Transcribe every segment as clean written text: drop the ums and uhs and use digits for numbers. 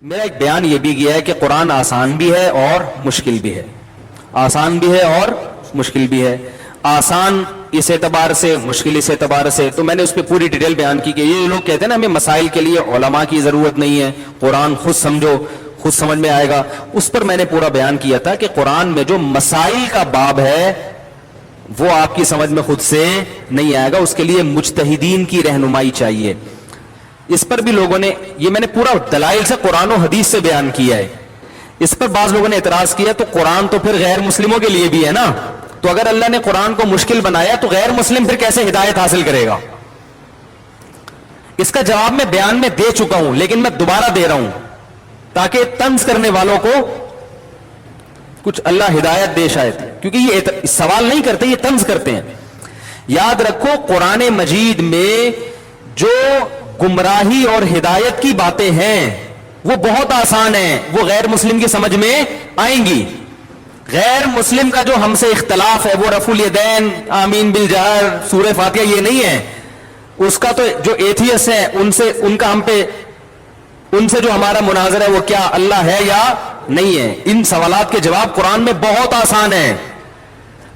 میرا ایک بیان یہ بھی گیا ہے کہ قرآن آسان بھی ہے اور مشکل بھی ہے، آسان بھی ہے اور مشکل بھی ہے۔ آسان اس اعتبار سے، مشکل اس اعتبار سے، تو میں نے اس پہ پوری ڈیٹیل بیان کی کہ یہ لوگ کہتے ہیں نا ہمیں مسائل کے لیے علماء کی ضرورت نہیں ہے، قرآن خود سمجھو، خود سمجھ میں آئے گا۔ اس پر میں نے پورا بیان کیا تھا کہ قرآن میں جو مسائل کا باب ہے وہ آپ کی سمجھ میں خود سے نہیں آئے گا، اس کے لیے مجتہدین کی رہنمائی چاہیے۔ اس پر بھی لوگوں نے، یہ میں نے پورا دلائل سے قرآن و حدیث سے بیان کیا ہے، اس پر بعض لوگوں نے اعتراض کیا تو قرآن تو پھر غیر مسلموں کے لیے بھی ہے نا، تو اگر اللہ نے قرآن کو مشکل بنایا تو غیر مسلم پھر کیسے ہدایت حاصل کرے گا؟ اس کا جواب میں بیان میں دے چکا ہوں، لیکن میں دوبارہ دے رہا ہوں تاکہ طنز کرنے والوں کو کچھ اللہ ہدایت دے شاید، کیونکہ یہ سوال نہیں کرتے، یہ طنز کرتے ہیں۔ یاد رکھو قرآن مجید میں جو گمراہی اور ہدایت کی باتیں ہیں وہ بہت آسان ہیں، وہ غیر مسلم کی سمجھ میں آئیں گی۔ غیر مسلم کا جو ہم سے اختلاف ہے وہ رفع الیدین، آمین بالجہر، سورہ فاتحہ، یہ نہیں ہے۔ اس کا تو جو ایتھیسٹ ہیں ان سے جو ہمارا مناظرہ ہے وہ کیا اللہ ہے یا نہیں ہے، ان سوالات کے جواب قرآن میں بہت آسان ہیں۔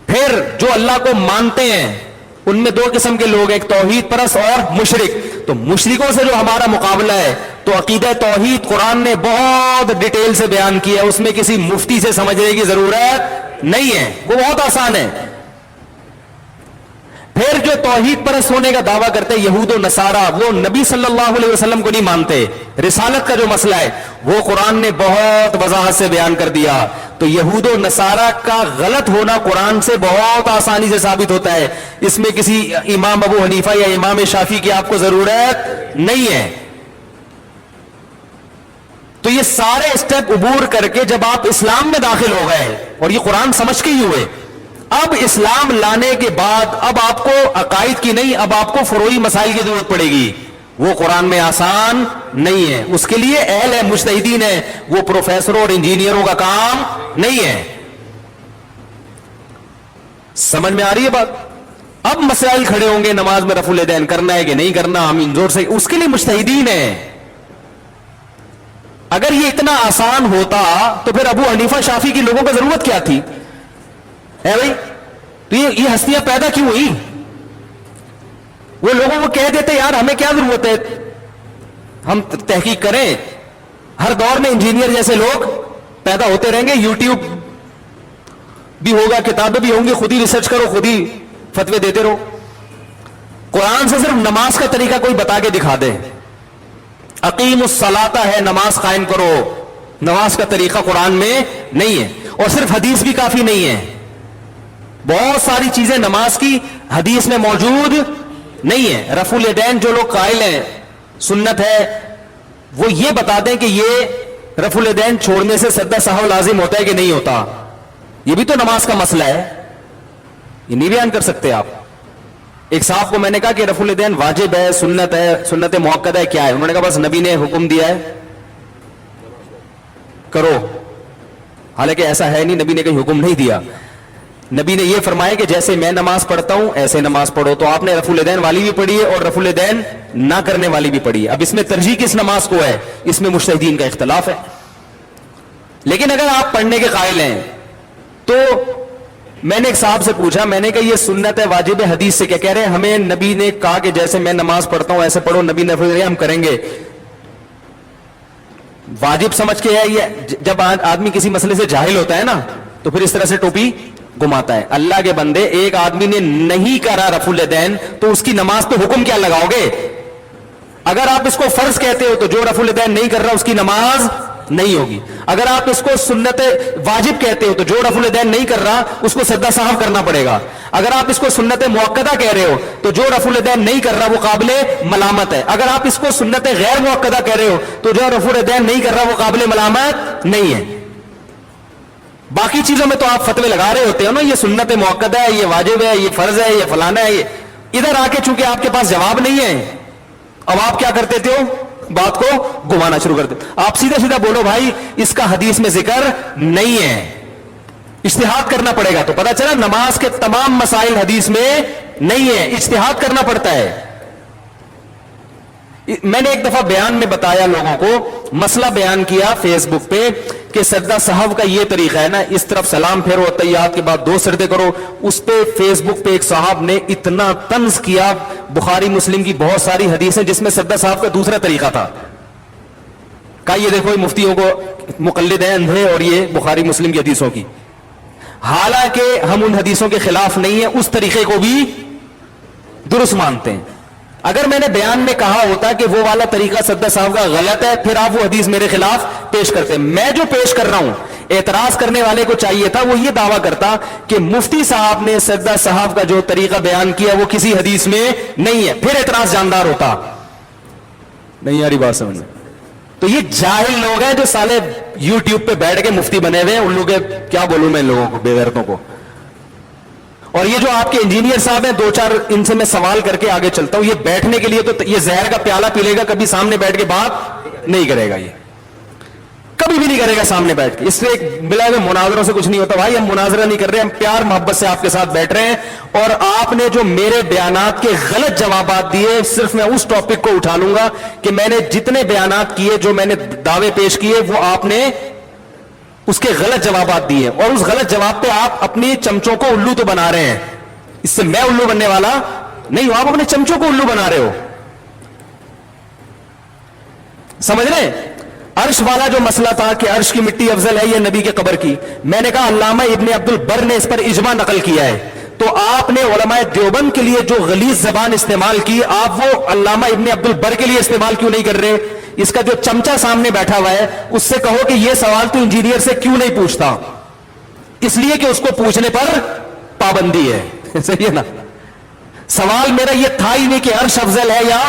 پھر جو اللہ کو مانتے ہیں ان میں دو قسم کے لوگ ہیں، ایک توحید پرست اور مشرک۔ تو مشرکوں سے جو ہمارا مقابلہ ہے تو عقیدہ توحید قرآن نے بہت ڈیٹیل سے بیان کیا ہے، اس میں کسی مفتی سے سمجھنے کی ضرورت نہیں ہے، وہ بہت آسان ہے۔ پھر جو توحید پرست ہونے کا دعویٰ کرتے ہیں یہود و نصارہ، وہ نبی صلی اللہ علیہ وسلم کو نہیں مانتے، رسالت کا جو مسئلہ ہے وہ قرآن نے بہت وضاحت سے بیان کر دیا۔ تو یہود و نصارہ کا غلط ہونا قرآن سے بہت آسانی سے ثابت ہوتا ہے، اس میں کسی امام ابو حنیفہ یا امام شافعی کی آپ کو ضرورت نہیں ہے۔ تو یہ سارے اسٹیپ عبور کر کے جب آپ اسلام میں داخل ہو گئے، اور یہ قرآن سمجھ کے ہی ہوئے، اب اسلام لانے کے بعد اب آپ کو عقائد کی نہیں، اب آپ کو فروعی مسائل کی ضرورت پڑے گی، وہ قرآن میں آسان نہیں ہے، اس کے لیے اہل ہے، مجتہدین ہے، وہ پروفیسروں اور انجینئروں کا کام نہیں ہے۔ سمجھ میں آ رہی ہے بات؟ اب مسائل کھڑے ہوں گے، نماز میں رفع الیدین کرنا ہے کہ نہیں کرنا، آمین زور سے، اس کے لیے مجتہدین ہے۔ اگر یہ اتنا آسان ہوتا تو پھر ابو حنیفہ شافعی کی لوگوں کو ضرورت کیا تھی؟ ہے بھائی، تو یہ ہستیاں پیدا کیوں ہوئی؟ وہ لوگوں کو کہہ دیتے یار ہمیں کیا ضرورت ہے، ہم تحقیق کریں، ہر دور میں انجینئر جیسے لوگ پیدا ہوتے رہیں گے، یوٹیوب بھی ہوگا، کتابیں بھی ہوں گی، خود ہی ریسرچ کرو، خود ہی فتوے دیتے رہو۔ قرآن سے صرف نماز کا طریقہ کوئی بتا کے دکھا دے، اقیم الصلاۃ ہے، نماز قائم کرو، نماز کا طریقہ قرآن میں نہیں ہے، اور صرف حدیث بھی کافی نہیں ہے، بہت ساری چیزیں نماز کی حدیث میں موجود نہیں ہے۔ رفع الیدین جو لوگ قائل ہیں سنت ہے، وہ یہ بتا دیں کہ یہ رفع الیدین چھوڑنے سے سجدہ سہو لازم ہوتا ہے کہ نہیں ہوتا، یہ بھی تو نماز کا مسئلہ ہے، یہ نہیں بیان کر سکتے آپ۔ ایک صاحب کو میں نے کہا کہ رفع الیدین واجب ہے، سنت مؤکدہ ہے، کیا ہے؟ انہوں نے کہا بس نبی نے حکم دیا ہے کرو، حالانکہ ایسا ہے نہیں، نبی نے کہیں حکم نہیں دیا، نبی نے یہ فرمایا کہ جیسے میں نماز پڑھتا ہوں ایسے نماز پڑھو۔ تو آپ نے رفع الیدین والی بھی پڑھی ہے اور رفع الیدین نہ کرنے والی بھی پڑھی ہے۔ اب اس میں ترجیح کس نماز کو ہے، اس میں مجتہدین کا اختلاف ہے۔ لیکن اگر آپ پڑھنے کے قائل ہیں تو میں نے ایک صاحب سے پوچھا، میں نے کہا یہ سنت ہے واجب ہے، حدیث سے کیا کہہ رہے ہیں؟ ہمیں نبی نے کہا کہ جیسے میں نماز پڑھتا ہوں ایسے پڑھو، نبی نے ہم کریں گے، واجب سمجھ کے ہے یہ۔ جب آدمی کسی مسئلے سے جاہل ہوتا ہے نا تو پھر اس طرح سے ٹوپی گھماتا ہے۔ اللہ کے بندے، ایک آدمی نے نہیں کرا رفع الیدین تو اس کی نماز پہ حکم کیا لگاؤ گے؟ اگر آپ اس کو فرض کہتے ہو تو جو رفع الیدین نہیں کر رہا اس کی نماز نہیں ہوگی۔ اگر آپ اس کو سنت واجب کہتے ہو تو جو رفع الیدین نہیں کر رہا اس کو سجدہ سہو کرنا پڑے گا۔ اگر آپ اس کو سنت مؤکدہ کہہ رہے ہو تو جو رفع الیدین نہیں کر رہا وہ قابل ملامت ہے۔ اگر آپ اس کو سنت غیر مؤکدہ کہہ رہے ہو تو جو رفع الیدین نہیں کر رہا وہ قابل ملامت نہیں ہے۔ باقی چیزوں میں تو آپ فتوے لگا رہے ہوتے ہو نا، یہ سنت مؤکدہ ہے، یہ واجب ہے، یہ فرض ہے، یہ فلانا ہے، یہ ادھر آ کے چونکہ آپ کے پاس جواب نہیں ہے، اب آپ کیا کرتے تھے؟ بات کو گھمانا شروع کر دے۔ آپ سیدھا سیدھا بولو بھائی اس کا حدیث میں ذکر نہیں ہے، اجتہاد کرنا پڑے گا۔ تو پتہ چلا نماز کے تمام مسائل حدیث میں نہیں ہے، اجتہاد کرنا پڑتا ہے۔ میں نے ایک دفعہ بیان میں بتایا لوگوں کو, مسئلہ بیان کیا فیس بک پہ کہ سجدہ صاحب کا یہ طریقہ ہے نا, اس طرف سلام پھیرو, تحیات کے بعد 2 سجدے کرو. اس پہ فیس بک پہ ایک صاحب نے اتنا طنز کیا, بخاری مسلم کی بہت ساری حدیثیں جس میں سجدہ صاحب کا دوسرا طریقہ تھا, کہا یہ دیکھو یہ مفتیوں کو مقلد ہیں اندھے, اور یہ بخاری مسلم کی حدیثوں کی. حالانکہ ہم ان حدیثوں کے خلاف نہیں ہیں, اس طریقے کو بھی درست مانتے ہیں. اگر میں نے بیان میں کہا ہوتا کہ وہ والا طریقہ سجدہ صاحب کا غلط ہے, پھر آپ وہ حدیث میرے خلاف پیش کرتے. میں جو پیش کر رہا ہوں, اعتراض کرنے والے کو چاہیے تھا وہ یہ دعویٰ کرتا کہ مفتی صاحب نے سجدہ صاحب کا جو طریقہ بیان کیا وہ کسی حدیث میں نہیں ہے, پھر اعتراض جاندار ہوتا. نہیں آ رہی بات سمجھ میں؟ تو یہ جاہل لوگ ہیں جو سالے یوٹیوب پہ بیٹھ کے مفتی بنے ہوئے ہیں. ان لوگوں کے کیا بولوں میں ان لوگوں کو, بے غیرتوں کو. اور یہ جو آپ کے انجینئر صاحب ہیں, 2-4 ان سے میں سوال کر کے آگے چلتا ہوں, یہ بیٹھنے کے لیے تو یہ زہر کا پیالہ پی لے گا, کبھی سامنے بیٹھ کے بات نہیں کرے گا, یہ کبھی بھی نہیں کرے گا سامنے بیٹھ کے. اس سے ملا ہوئے مناظروں سے کچھ نہیں ہوتا بھائی, ہم مناظرہ نہیں کر رہے, ہم پیار محبت سے آپ کے ساتھ بیٹھ رہے ہیں. اور آپ نے جو میرے بیانات کے غلط جوابات دیے, صرف میں اس ٹاپک کو اٹھا لوں گا کہ میں نے جتنے بیانات کیے, جو میں نے دعوے پیش کیے, وہ آپ نے اس کے غلط جوابات دیے, اور اس غلط جواب پہ آپ اپنی چمچوں کو الو تو بنا رہے ہیں. اس سے میں الو بننے والا نہیں ہوں, آپ اپنے چمچوں کو الو بنا رہے ہو. سمجھ رہے ہیں؟ عرش والا جو مسئلہ تھا کہ عرش کی مٹی افضل ہے یا نبی کے قبر کی, میں نے کہا علامہ ابن عبد البر نے اس پر اجماع نقل کیا ہے. تو آپ نے علماء دیوبند کے لیے جو غلیظ زبان استعمال کی, آپ وہ علامہ ابن عبد البر کے لیے استعمال کیوں نہیں کر رہے؟ اس کا جو چمچا سامنے بیٹھا ہوا ہے اس سے کہو کہ یہ سوال تو انجینئر سے کیوں نہیں پوچھتا. اس لیے کہ اس کو پوچھنے پر پابندی ہے. صحیح ہے نا؟ سوال میرا یہ تھا ہی نہیں کہ عرش افضل ہے یا,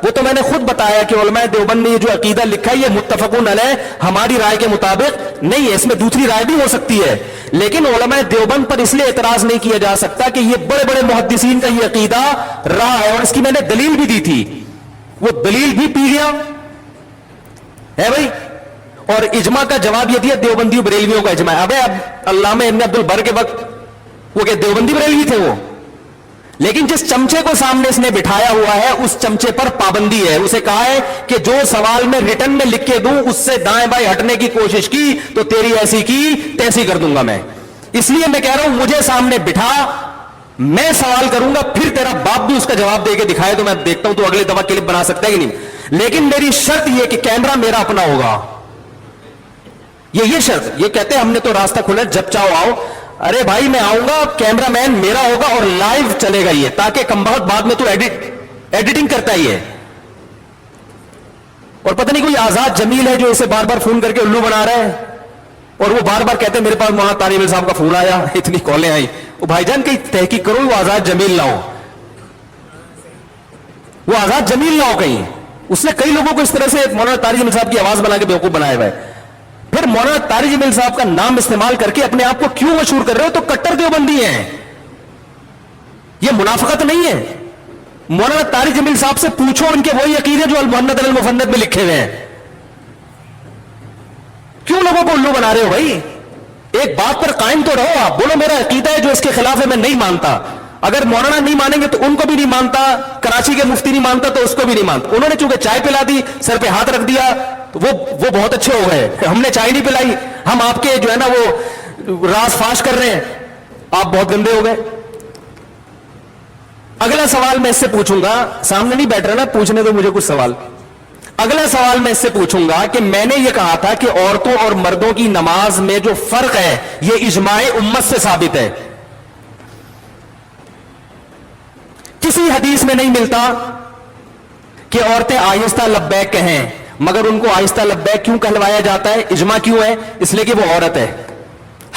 وہ تو میں نے خود بتایا کہ علماء دیوبند نے یہ جو عقیدہ لکھا ہے یہ متفقون علیہ ہماری رائے کے مطابق نہیں ہے, اس میں دوسری رائے بھی ہو سکتی ہے. لیکن علماء دیوبند پر اس لیے اعتراض نہیں کیا جا سکتا کہ یہ بڑے بڑے محدثین کا یہ عقیدہ رہا ہے, اور اس کی میں نے دلیل بھی دی تھی, وہ دلیل بھی پی گیا ہے بھائی. اور اجماع کا جواب یہ دیا دیوبندی بریلویوں کا اجماع. ابے اب علامہ ابن عبد البر کے وقت وہ کہ دیوبندی بریلوی تھے وہ, لیکن جس چمچے کو سامنے اس نے بٹھایا ہوا ہے اس چمچے پر پابندی ہے. اسے کہا ہے کہ جو سوال میں ریٹن میں لکھ کے دوں اس سے دائیں بائیں ہٹنے کی کوشش کی تو تیری ایسی کی تیسی کر دوں گا میں. اس لیے میں کہہ رہا ہوں مجھے سامنے بٹھا, میں سوال کروں گا, پھر تیرا باپ بھی اس کا جواب دے کے دکھائے تو میں دیکھتا ہوں تو اگلی دفعہ کلپ بنا سکتا ہے کہ نہیں. لیکن میری شرط یہ کہ کیمرہ میرا اپنا ہوگا, یہ شرط. یہ کہتے ہیں ہم نے تو راستہ کھولا, جب چاہو آؤ. ارے بھائی میں آؤں گا, کیمرہ مین میرا ہوگا اور لائیو چلے گا یہ, تاکہ کم بہت بعد میں تو ایڈیٹنگ کرتا ہی ہے. اور پتہ نہیں کوئی آزاد جمیل ہے جو اسے بار بار فون کر کے الو بنا رہا ہے, اور وہ بار بار کہتے ہیں میرے پاس مولانا طارق صاحب کا فون آیا, اتنی کالیں آئی. وہ بھائی جان کہیں تحقیق کرو, وہ آزاد جمیل نہ ہو, وہ آزاد جمیل نہ ہو کہیں. اس نے کئی لوگوں کو اس طرح سے مولانا طارق صاحب کی آواز بنا کے بیوقوف بنایا ہوا ہے. پھر مولانا طارق جمیل صاحب کا نام استعمال کر کے اپنے آپ کو کیوں مشہور کر رہے ہو؟ تو کٹر دیوبندی ہیں, یہ منافقت نہیں ہے. مولانا طارق جمیل صاحب سے پوچھو, ان کے وہی عقیدے جو المحنت المفند میں لکھے ہوئے ہیں. کیوں لوگوں کو الو بنا رہے ہو بھائی؟ ایک بات پر قائم تو رہو. آپ بولو میرا عقیدہ ہے جو اس کے خلاف ہے میں نہیں مانتا. اگر مولانا نہیں مانیں گے تو ان کو بھی نہیں مانتا, کراچی کے مفتی نہیں مانتا تو اس کو بھی نہیں مانتا. انہوں نے چونکہ چائے پلا دی, سر پہ ہاتھ رکھ دیا, تو وہ بہت اچھے ہو گئے. ہم نے چائے نہیں پلائی, ہم آپ کے جو ہے نا وہ راز فاش کر رہے ہیں, آپ بہت گندے ہو گئے. اگلا سوال میں اس سے پوچھوں گا, سامنے نہیں بیٹھ رہا نا, پوچھنے دو مجھے کچھ سوال. اگلا سوال میں اس سے پوچھوں گا کہ میں نے یہ کہا تھا کہ عورتوں اور مردوں کی نماز میں جو فرق ہے یہ اجماع امت سے ثابت ہے. کسی حدیث میں نہیں ملتا کہ عورتیں آہستہ لبیک کہیں, مگر ان کو آہستہ لبیک کیوں کہلوایا جاتا ہے؟ اجماع کیوں ہے؟ اس لیے کہ وہ عورت ہے,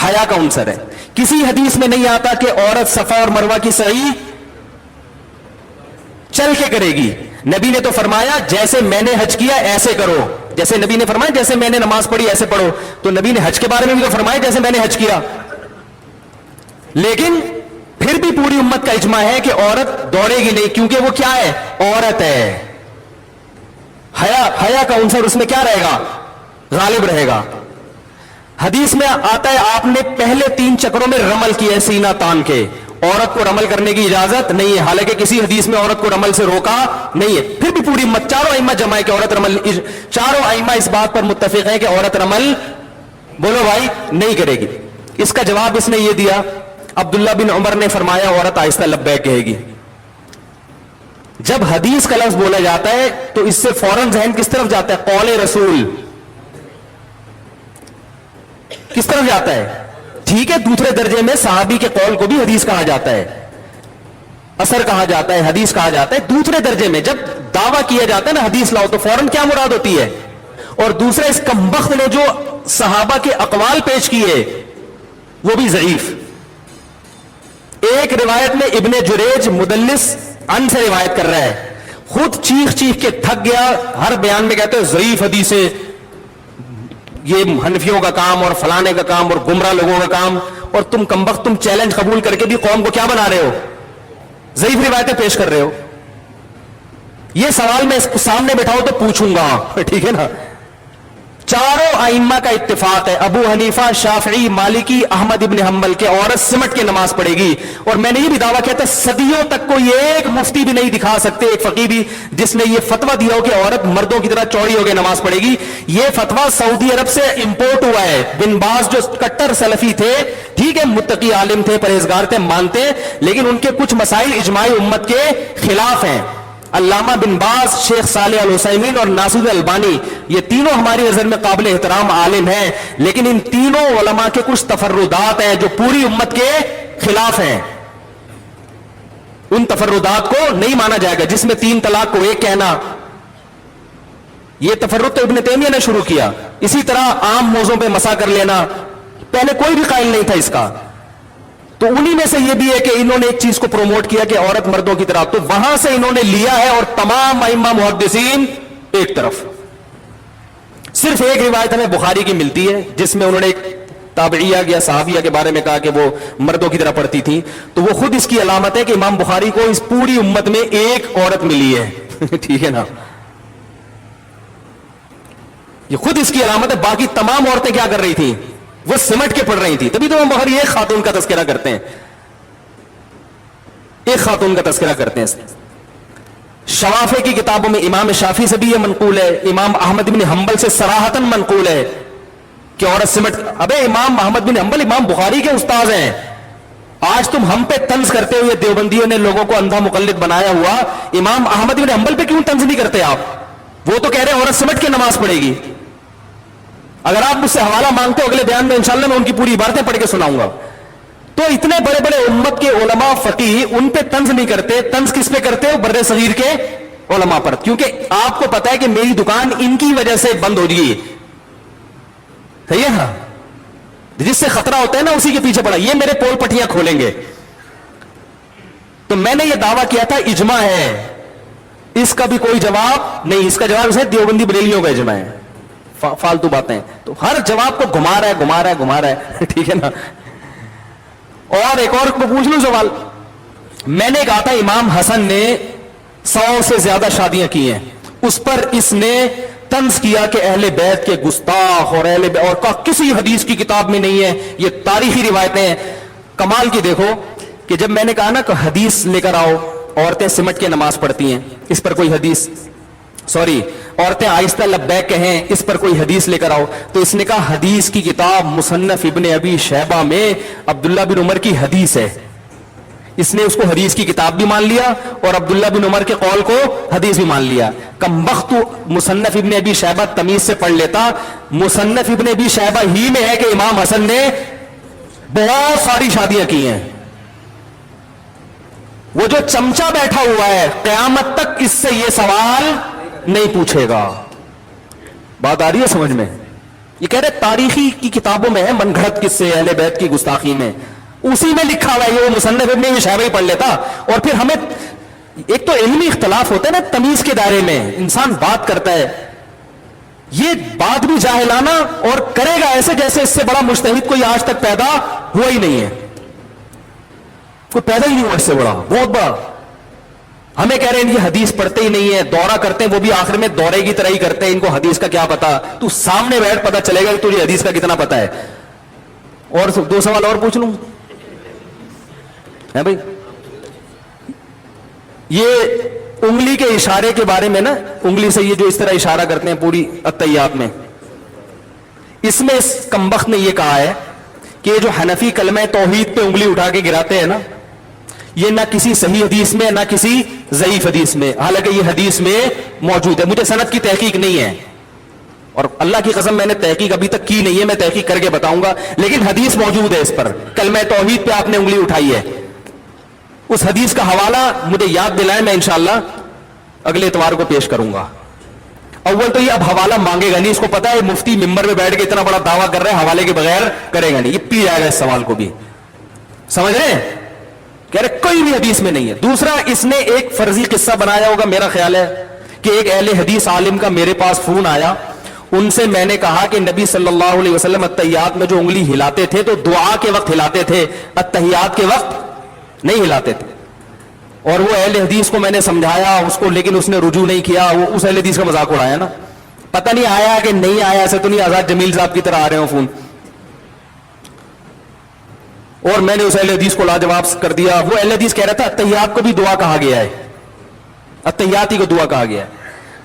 حیا کا عنصر ہے. کسی حدیث میں نہیں آتا کہ عورت صفا اور مروہ کی سعی چل کے کرے گی. نبی نے تو فرمایا جیسے میں نے حج کیا ایسے کرو, جیسے نبی نے فرمایا جیسے میں نے نماز پڑھی ایسے پڑھو. تو نبی نے حج کے بارے میں بھی تو فرمایا جیسے میں نے حج کیا. لیکن پھر بھی پوری امت کا اجماع ہے کہ عورت دوڑے گی نہیں, کیونکہ وہ کیا ہے؟ عورت ہے. حیا کا عنصر اس میں کیا رہے گا؟ غالب رہے گا. حدیث میں آتا ہے آپ نے پہلے 3 چکروں میں رمل کیا ہے سینہ تان کے, عورت کو رمل کرنے کی اجازت نہیں ہے، حالانکہ کسی حدیث میں عورت کو رمل سے روکا نہیں ہے، پھر بھی پوری امت چاروں ائمہ جمع ہے کہ عورت رمل، چاروں ائمہ اس بات پر متفق ہیں کہ عورت رمل بولو بھائی نہیں کرے گی۔ اس کا جواب اس نے یہ دیا، عبداللہ بن عمر نے فرمایا عورت آہستہ لبیک کہے گی۔ جب حدیث کا لفظ بولا جاتا ہے تو اس سے فوراً ذہن کس طرف جاتا ہے؟ قول رسول کس طرف جاتا ہے؟ ٹھیک ہے، دوسرے درجے میں صحابی کے قول کو بھی حدیث کہا جاتا ہے، اثر کہا جاتا ہے، حدیث کہا جاتا ہے۔ دوسرے درجے میں جب دعویٰ کیا جاتا ہے نا حدیث لاؤ، تو فوراً کیا مراد ہوتی ہے؟ اور دوسرا اس کمبخت نے جو صحابہ کے اقوال پیش کیے وہ بھی ضعیف۔ ایک روایت میں ابن جریج مدلس ان سے روایت کر رہا ہے، خود چیخ چیخ کے تھک گیا، ہر بیان میں کہتے ہیں ضعیف حدیث ہے، یہ حنفیوں کا کام اور فلانے کا کام اور گمراہ لوگوں کا کام، اور تم کمبخت تم چیلنج قبول کر کے بھی قوم کو کیا بنا رہے ہو؟ ضعیف روایتیں پیش کر رہے ہو۔ یہ سوال میں اس کو سامنے بٹھاؤ تو پوچھوں گا، ٹھیک ہے نا؟ چاروں ائمہ کا اتفاق ہے، ابو حنیفہ، شافعی، مالکی، احمد ابن حنبل کے عورت سمٹ کے نماز پڑھے گی۔ اور میں نے یہ بھی دعویٰ کیا تھا صدیوں تک کوئی ایک مفتی بھی نہیں دکھا سکتے، ایک فقیہ بھی، جس نے یہ فتویٰ دیا ہو کہ عورت مردوں کی طرح چوڑی ہو کے نماز پڑھے گی۔ یہ فتویٰ سعودی عرب سے امپورٹ ہوا ہے۔ بن باز جو کٹر سلفی تھے، ٹھیک ہے، متقی عالم تھے، پرہیزگار تھے، مانتے، لیکن ان کے کچھ مسائل اجماع امت کے خلاف ہیں۔ علامہ بن باز، شیخ صالح العثیمین اور ناصر البانی، یہ تینوں ہماری نظر میں قابل احترام عالم ہیں، لیکن ان تینوں علماء کے کچھ تفردات ہیں جو پوری امت کے خلاف ہیں۔ ان تفردات کو نہیں مانا جائے گا، جس میں 3 طلاق کو ایک کہنا، یہ تفرد تو ابن تیمیہ نے شروع کیا۔ اسی طرح عام موضوع پہ مسا کر لینا، پہلے کوئی بھی قائل نہیں تھا اس کا، تو انہی میں سے یہ بھی ہے کہ انہوں نے ایک چیز کو پروموٹ کیا کہ عورت مردوں کی طرح، تو وہاں سے انہوں نے لیا ہے، اور تمام ائمہ محدثین ایک طرف۔ صرف ایک روایت ہمیں بخاری کی ملتی ہے جس میں انہوں نے ایک تابعیہ یا صحابیہ کے بارے میں کہا کہ وہ مردوں کی طرح پڑھتی تھی، تو وہ خود اس کی علامت ہے کہ امام بخاری کو اس پوری امت میں ایک عورت ملی ہے، ٹھیک ہے نا؟ یہ خود اس کی علامت ہے، باقی تمام عورتیں کیا کر رہی تھیں؟ وہ سمٹ کے پڑھ رہی تھی۔ تبھی تو امام بخاری ایک خاتون کا تذکرہ کرتے ہیں، ایک خاتون کا تذکرہ کرتے ہیں۔ شوافع کی کتابوں میں امام شافعی سے بھی یہ منقول ہے، امام احمد بن حنبل سے صراحتاً منقول ہے کہ عورت سمٹ۔ ابے امام احمد بن حنبل امام بخاری کے استاذ ہیں، آج تم ہم پہ طنز کرتے ہوئے دیوبندیوں نے لوگوں کو اندھا مقلد بنایا ہوا، امام احمد بن حنبل پہ کیوں طنز نہیں کرتے آپ؟ وہ تو کہہ رہے ہیں عورت سمٹ کے نماز پڑھے گی۔ اگر آپ مجھ سے حوالہ مانگتے ہو اگلے بیان میں انشاءاللہ میں ان کی پوری عبارتیں پڑھ کے سناؤں گا۔ تو اتنے بڑے بڑے امت کے علماء فقیہ ان پہ طنز نہیں کرتے، طنز کس پہ کرتے ہو؟ بر صغیر کے علماء پر، کیونکہ آپ کو پتا ہے کہ میری دکان ان کی وجہ سے بند ہو گئی، صحیح ہے نا؟ جس سے خطرہ ہوتا ہے نا اسی کے پیچھے پڑا، یہ میرے پول پٹیاں کھولیں گے۔ تو میں نے یہ دعویٰ کیا تھا اجماع ہے، اس کا بھی کوئی جواب نہیں، اس کا جواب اسے دیوبندی بریلیوں کا اجماع ہے، فالتو باتیں، تو ہر جواب کو گھما رہا ہے ٹھیک ہے نا؟ اور ایک اور کو پوچھ لوں سوال، میں نے کہا تھا امام حسن نے 100 سے زیادہ شادیاں کی ہیں، اس پر اس نے طنز کیا کہ اہل بیت کے گستاخ، اور اہل بیت، اور کسی حدیث کی کتاب میں نہیں ہے، یہ تاریخی روایتیں ہیں۔ کمال کی دیکھو کہ جب میں نے کہا نا کہ حدیث لے کر آؤ، عورتیں سمٹ کے نماز پڑھتی ہیں، اس پر کوئی حدیث، عورتیں آہستہ لبیک کہیں، اس پر کوئی حدیث لے کر آؤ، تو اس نے کہا حدیث کی کتاب مصنف ابن ابی شیبہ میں عبداللہ بن عمر کی حدیث ہے۔ اس نے اس کو حدیث کی کتاب بھی مان لیا اور عبداللہ بن عمر کے قول کو حدیث بھی مان لیا۔ کمبخت مصنف ابن ابی شیبہ تمیز سے پڑھ لیتا، مصنف ابن ابی شیبہ ہی میں ہے کہ امام حسن نے بہت ساری شادیاں کی ہیں۔ وہ جو چمچا بیٹھا ہوا ہے قیامت تک اس سے یہ سوال نہیں پوچھے گا۔ بات آ رہی ہے سمجھ میں؟ یہ کہہ رہے تاریخی کی کتابوں میں ہے، من گھڑت قصے اہل بیت کی گستاخی میں، اسی میں لکھا ہوا ہے، یہ وہ مصنف ابن ابی شیبہ ہی پڑھ لیتا۔ اور پھر ہمیں ایک تو علمی اختلاف ہوتا ہے نا، تمیز کے دائرے میں انسان بات کرتا ہے، یہ بات بھی جاہلانہ، اور کرے گا ایسے جیسے اس سے بڑا مجتہد کوئی آج تک پیدا ہوا ہی نہیں ہے، کوئی پیدا ہی نہیں ہوا اس سے بڑا، بہت بڑا۔ ہمیں کہہ رہے ہیں یہ حدیث پڑھتے ہی نہیں ہے، دورہ کرتے ہیں، وہ بھی آخر میں دورے کی طرح ہی کرتے ہیں، ان کو حدیث کا کیا پتا؟ تو سامنے بیٹھ پتا چلے گا کہ تجھے حدیث کا کتنا پتا ہے۔ اور 2 سوال اور پوچھ لوں، ہے بھائی. یہ انگلی کے اشارے کے بارے میں نا, انگلی سے یہ جو اس طرح اشارہ کرتے ہیں پوری التحیات میں, اس میں اس کمبخت نے یہ کہا ہے کہ جو حنفی کلمہ توحید پہ انگلی اٹھا کے گراتے ہیں نا, یہ نہ کسی صحیح حدیث میں نہ کسی ضعیف حدیث میں, حالانکہ یہ حدیث میں موجود ہے. مجھے سند کی تحقیق نہیں ہے, اور اللہ کی قسم میں نے تحقیق ابھی تک کی نہیں ہے, میں تحقیق کر کے بتاؤں گا, لیکن حدیث موجود ہے اس پر, کلمہ توحید پہ آپ نے انگلی اٹھائی ہے. اس حدیث کا حوالہ مجھے یاد دلائیں, میں انشاءاللہ اگلے اتوار کو پیش کروں گا. اول تو یہ اب حوالہ مانگے گا نہیں, اس کو پتا ہے مفتی ممبر پہ بیٹھ کے اتنا بڑا دعویٰ کر رہے ہیں, حوالے کے بغیر کرے گا نہیں, یہ پی جائے گا اس سوال کو بھی. سمجھ رہے ہیں, کہہ رہے کوئی بھی حدیث میں نہیں ہے. دوسرا, اس نے ایک فرضی قصہ بنایا ہوگا, میرا خیال ہے کہ ایک اہل حدیث عالم کا میرے پاس فون آیا, ان سے میں نے کہا کہ نبی صلی اللہ علیہ وسلم التحیات میں جو انگلی ہلاتے تھے تو دعا کے وقت ہلاتے تھے, التحیات کے وقت نہیں ہلاتے تھے. اور وہ اہل حدیث کو میں نے سمجھایا اس کو, لیکن اس نے رجوع نہیں کیا. وہ اس اہل حدیث کا مذاق اڑایا نا, پتہ نہیں آیا کہ نہیں آیا, ایسے تو نہیں آزاد جمیل صاحب کی طرح آ رہے ہوں فون. اور میں نے اس اہل حدیث کو لاجواب کر دیا. وہ اہل حدیث کہہ رہا تھا التحیات کو بھی دعا کہا گیا ہے, التحیات ہی کو دعا کہا گیا ہے.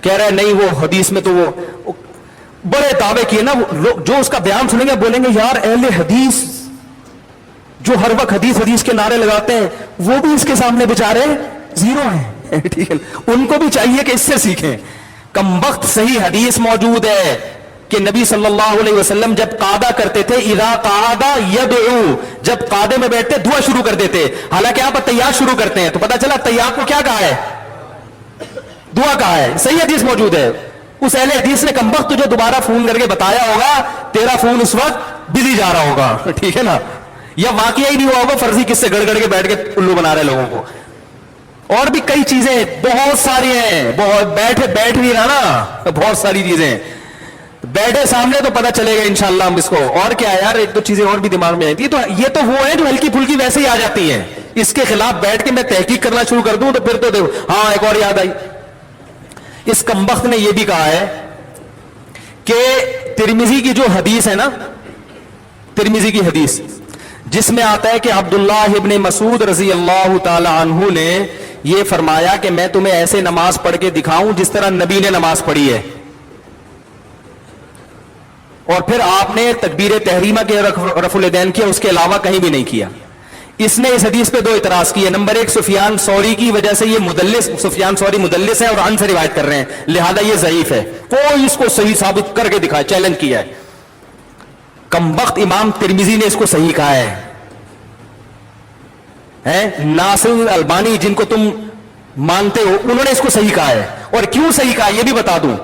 کہہ رہا ہے نہیں, وہ حدیث میں تو وہ بڑے دعوے کیے نا, جو اس کا بیان سنیں گے بولیں گے یار اہل حدیث جو ہر وقت حدیث حدیث کے نعرے لگاتے ہیں وہ بھی اس کے سامنے بیچارے زیرو ہیں. ٹھیک ہے, ان کو بھی چاہیے کہ اس سے سیکھیں. کم وقت صحیح حدیث موجود ہے کہ نبی صلی اللہ علیہ وسلم جب قعدہ کرتے تھے, اذا قعد یدعو, جب قعدے میں بیٹھتے دعا شروع کر دیتے. حالانکہ آپ التحیات شروع کرتے ہیں تو پتہ چلا التحیات کو کیا کہا ہے, دعا کہا ہے. صحیح حدیث موجود ہے. اس اہل حدیث نے کم وقت تجھے دوبارہ فون کر کے بتایا ہوگا, تیرا فون اس وقت بزی جا رہا ہوگا. ٹھیک ہے نا, یا واقعہ ہی نہیں ہوا ہوگا, فرضی کس سے گڑ گڑ کے بیٹھ کے الو بنا رہے لوگوں کو. اور بھی کئی چیزیں بہت ساری ہیں, بیٹھ نہیں رہا نا, بہت ساری چیزیں بیٹھے سامنے تو پتہ چلے گا انشاءاللہ ہم اس کو. اور کیا یار, ایک دو چیزیں اور بھی دماغ میں آئی تھی, تو یہ تو وہ ہیں جو ہلکی پھلکی ویسے ہی آ جاتی ہیں. اس کے خلاف بیٹھ کے میں تحقیق کرنا شروع کر دوں تو پھر تو دیکھو. ہاں, ایک اور یاد آئی, اس کمبخت نے یہ بھی کہا ہے کہ ترمذی کی جو حدیث ہے نا, ترمذی کی حدیث جس میں آتا ہے کہ عبداللہ ابن مسعود رضی اللہ تعالی عنہ نے یہ فرمایا کہ میں تمہیں ایسے نماز پڑھ کے دکھاؤں جس طرح نبی نے نماز پڑھی ہے, اور پھر آپ نے تکبیر تحریمہ کے رفع الیدین کیا, اس کے علاوہ کہیں بھی نہیں کیا. اس نے اس حدیث پہ دو اعتراض کیے. نمبر ایک, سفیان ثوری کی وجہ سے یہ مدلس, سفیان ثوری مدلس ہے اور عن سے روایت کر رہے ہیں, لہذا یہ ضعیف ہے, کوئی اس کو صحیح ثابت کر کے دکھائے, چیلنج کیا ہے. کمبخت امام ترمذی نے اس کو صحیح کہا ہے. ناصر البانی جن کو تم مانتے ہو, انہوں نے اس کو صحیح کہا ہے. اور کیوں صحیح کہا یہ بھی بتا دوں,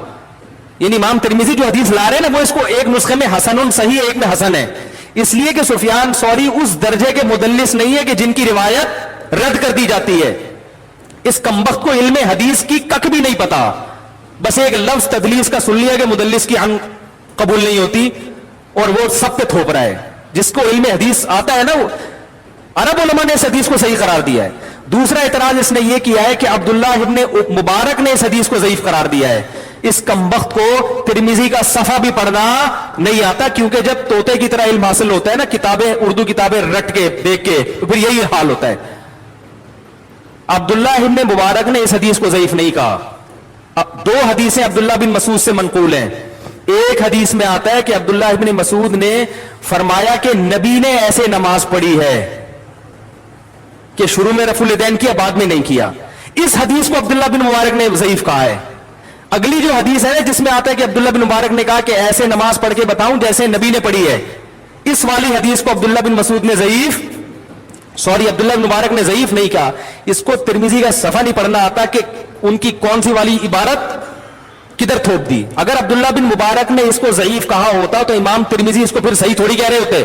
یعنی امام ترمذی جو حدیث لا رہے ہیں نا, وہ اس کو ایک نسخے میں حسن صحیح ایک میں حسن ہے, اس لیے کہ سفیان ثوری اس درجے کے مدلس نہیں ہے کہ جن کی روایت رد کر دی جاتی ہے. اس کمبخت کو علم حدیث کی کک بھی نہیں پتا, بس ایک لفظ تدلیس کا سن لیا کہ مدلس کی عن قبول نہیں ہوتی, اور وہ سب پہ تھوپ رہا ہے. جس کو علم حدیث آتا ہے نا, عرب علماء نے اس حدیث کو صحیح قرار دیا ہے. دوسرا اعتراض اس نے یہ کیا ہے کہ عبداللہ ابن مبارک نے اس حدیث کو ضعیف قرار دیا ہے. اس کمبخت کو ترمذی کا صفحہ بھی پڑھنا نہیں آتا, کیونکہ جب طوطے کی طرح علم حاصل ہوتا ہے نا, کتابیں اردو کتابیں رٹ کے دیکھ کے, تو پھر یہی حال ہوتا ہے. عبداللہ ابن مبارک نے اس حدیث کو ضعیف نہیں کہا. دو حدیثیں عبداللہ بن مسعود سے منقول ہیں. ایک حدیث میں آتا ہے کہ عبداللہ ابن مسعود نے فرمایا کہ نبی نے ایسے نماز پڑھی ہے کہ شروع میں رفع الیدین کیا, بعد میں نہیں کیا. اس حدیث کو عبداللہ بن مبارک نے ضعیف کہا ہے. اگلی جو حدیث ہے جس میں آتا ہے کہ عبداللہ بن مبارک نے کہا کہ ایسے نماز پڑھ کے بتاؤں جیسے نبی نے پڑھی ہے, اس والی حدیث کو عبداللہ بن مسعود نے عبداللہ بن مبارک نے ضعیف نہیں کہا. اس کو ترمذی کا صفحہ نہیں پڑھنا آتا کہ ان کی کون سی والی عبارت کدھر تھوپ دی. اگر عبداللہ بن مبارک نے اس کو ضعیف کہا ہوتا تو امام ترمذی اس کو پھر صحیح تھوڑی کہہ رہے ہوتے.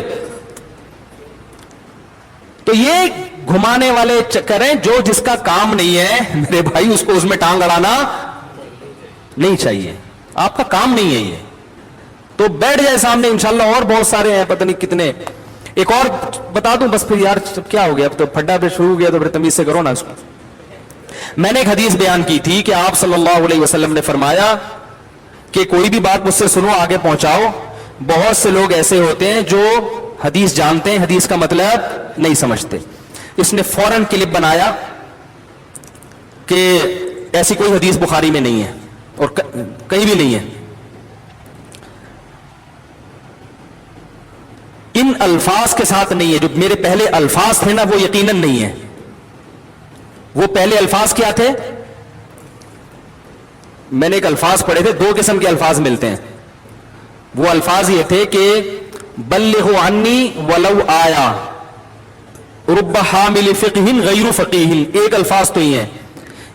تو یہ گھمانے والے چکر ہیں, جو جس کا کام نہیں ہے میرے بھائی اس کو اس میں ٹانگ اڑانا نہیں چاہیے. آپ کا کام نہیں ہے یہ, تو بیٹھ جائے سامنے انشاءاللہ. اور بہت سارے ہیں, پتہ نہیں کتنے. ایک اور بتا دوں بس, پھر یار کیا ہو گیا, اب تو پھڈا پہ شروع ہو گیا تو پھر تمیز سے کرو نا اس کو. میں نے ایک حدیث بیان کی تھی کہ آپ صلی اللہ علیہ وسلم نے فرمایا کہ کوئی بھی بات مجھ سے سنو, آگے پہنچاؤ. بہت سے لوگ ایسے ہوتے ہیں جو حدیث جانتے ہیں, حدیث کا مطلب نہیں سمجھتے. اس نے فوراً کلپ بنایا کہ ایسی کوئی حدیث بخاری میں نہیں ہے اور کہیں بھی نہیں ہے. ان الفاظ کے ساتھ نہیں ہے. جو میرے پہلے الفاظ تھے نا وہ یقیناً نہیں ہے. وہ پہلے الفاظ کیا تھے؟ میں نے ایک الفاظ پڑھے تھے, 2 قسم کے الفاظ ملتے ہیں. وہ الفاظ یہ تھے کہ بلغوا عنی ولو آیا رب حامل فقہ غیر فقیہ. ایک الفاظ تو یہ ہیں.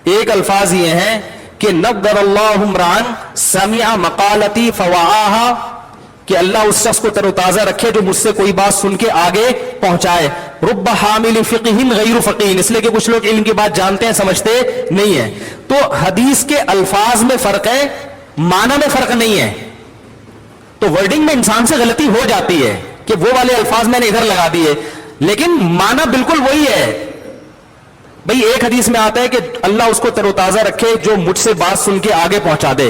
ایک الفاظ یہ ہیں کہ نضر اللہ امرأ سمع مقالتی فوعاها, کہ اللہ اس شخص کو تر و تازہ رکھے جو مجھ سے کوئی بات سن کے آگے پہنچائے. رب حامل فقہ غیر فقیہ, اس لیے کہ کچھ لوگ علم کی بات جانتے ہیں سمجھتے نہیں ہیں. تو حدیث کے الفاظ میں فرق ہے, معنی میں فرق نہیں ہے. تو ورڈنگ میں انسان سے غلطی ہو جاتی ہے کہ وہ والے الفاظ میں نے ادھر لگا دیے, لیکن معنی بالکل وہی ہے. بھئی ایک حدیث میں آتا ہے کہ اللہ اس کو تر و تازہ رکھے جو مجھ سے بات سن کے آگے پہنچا دے.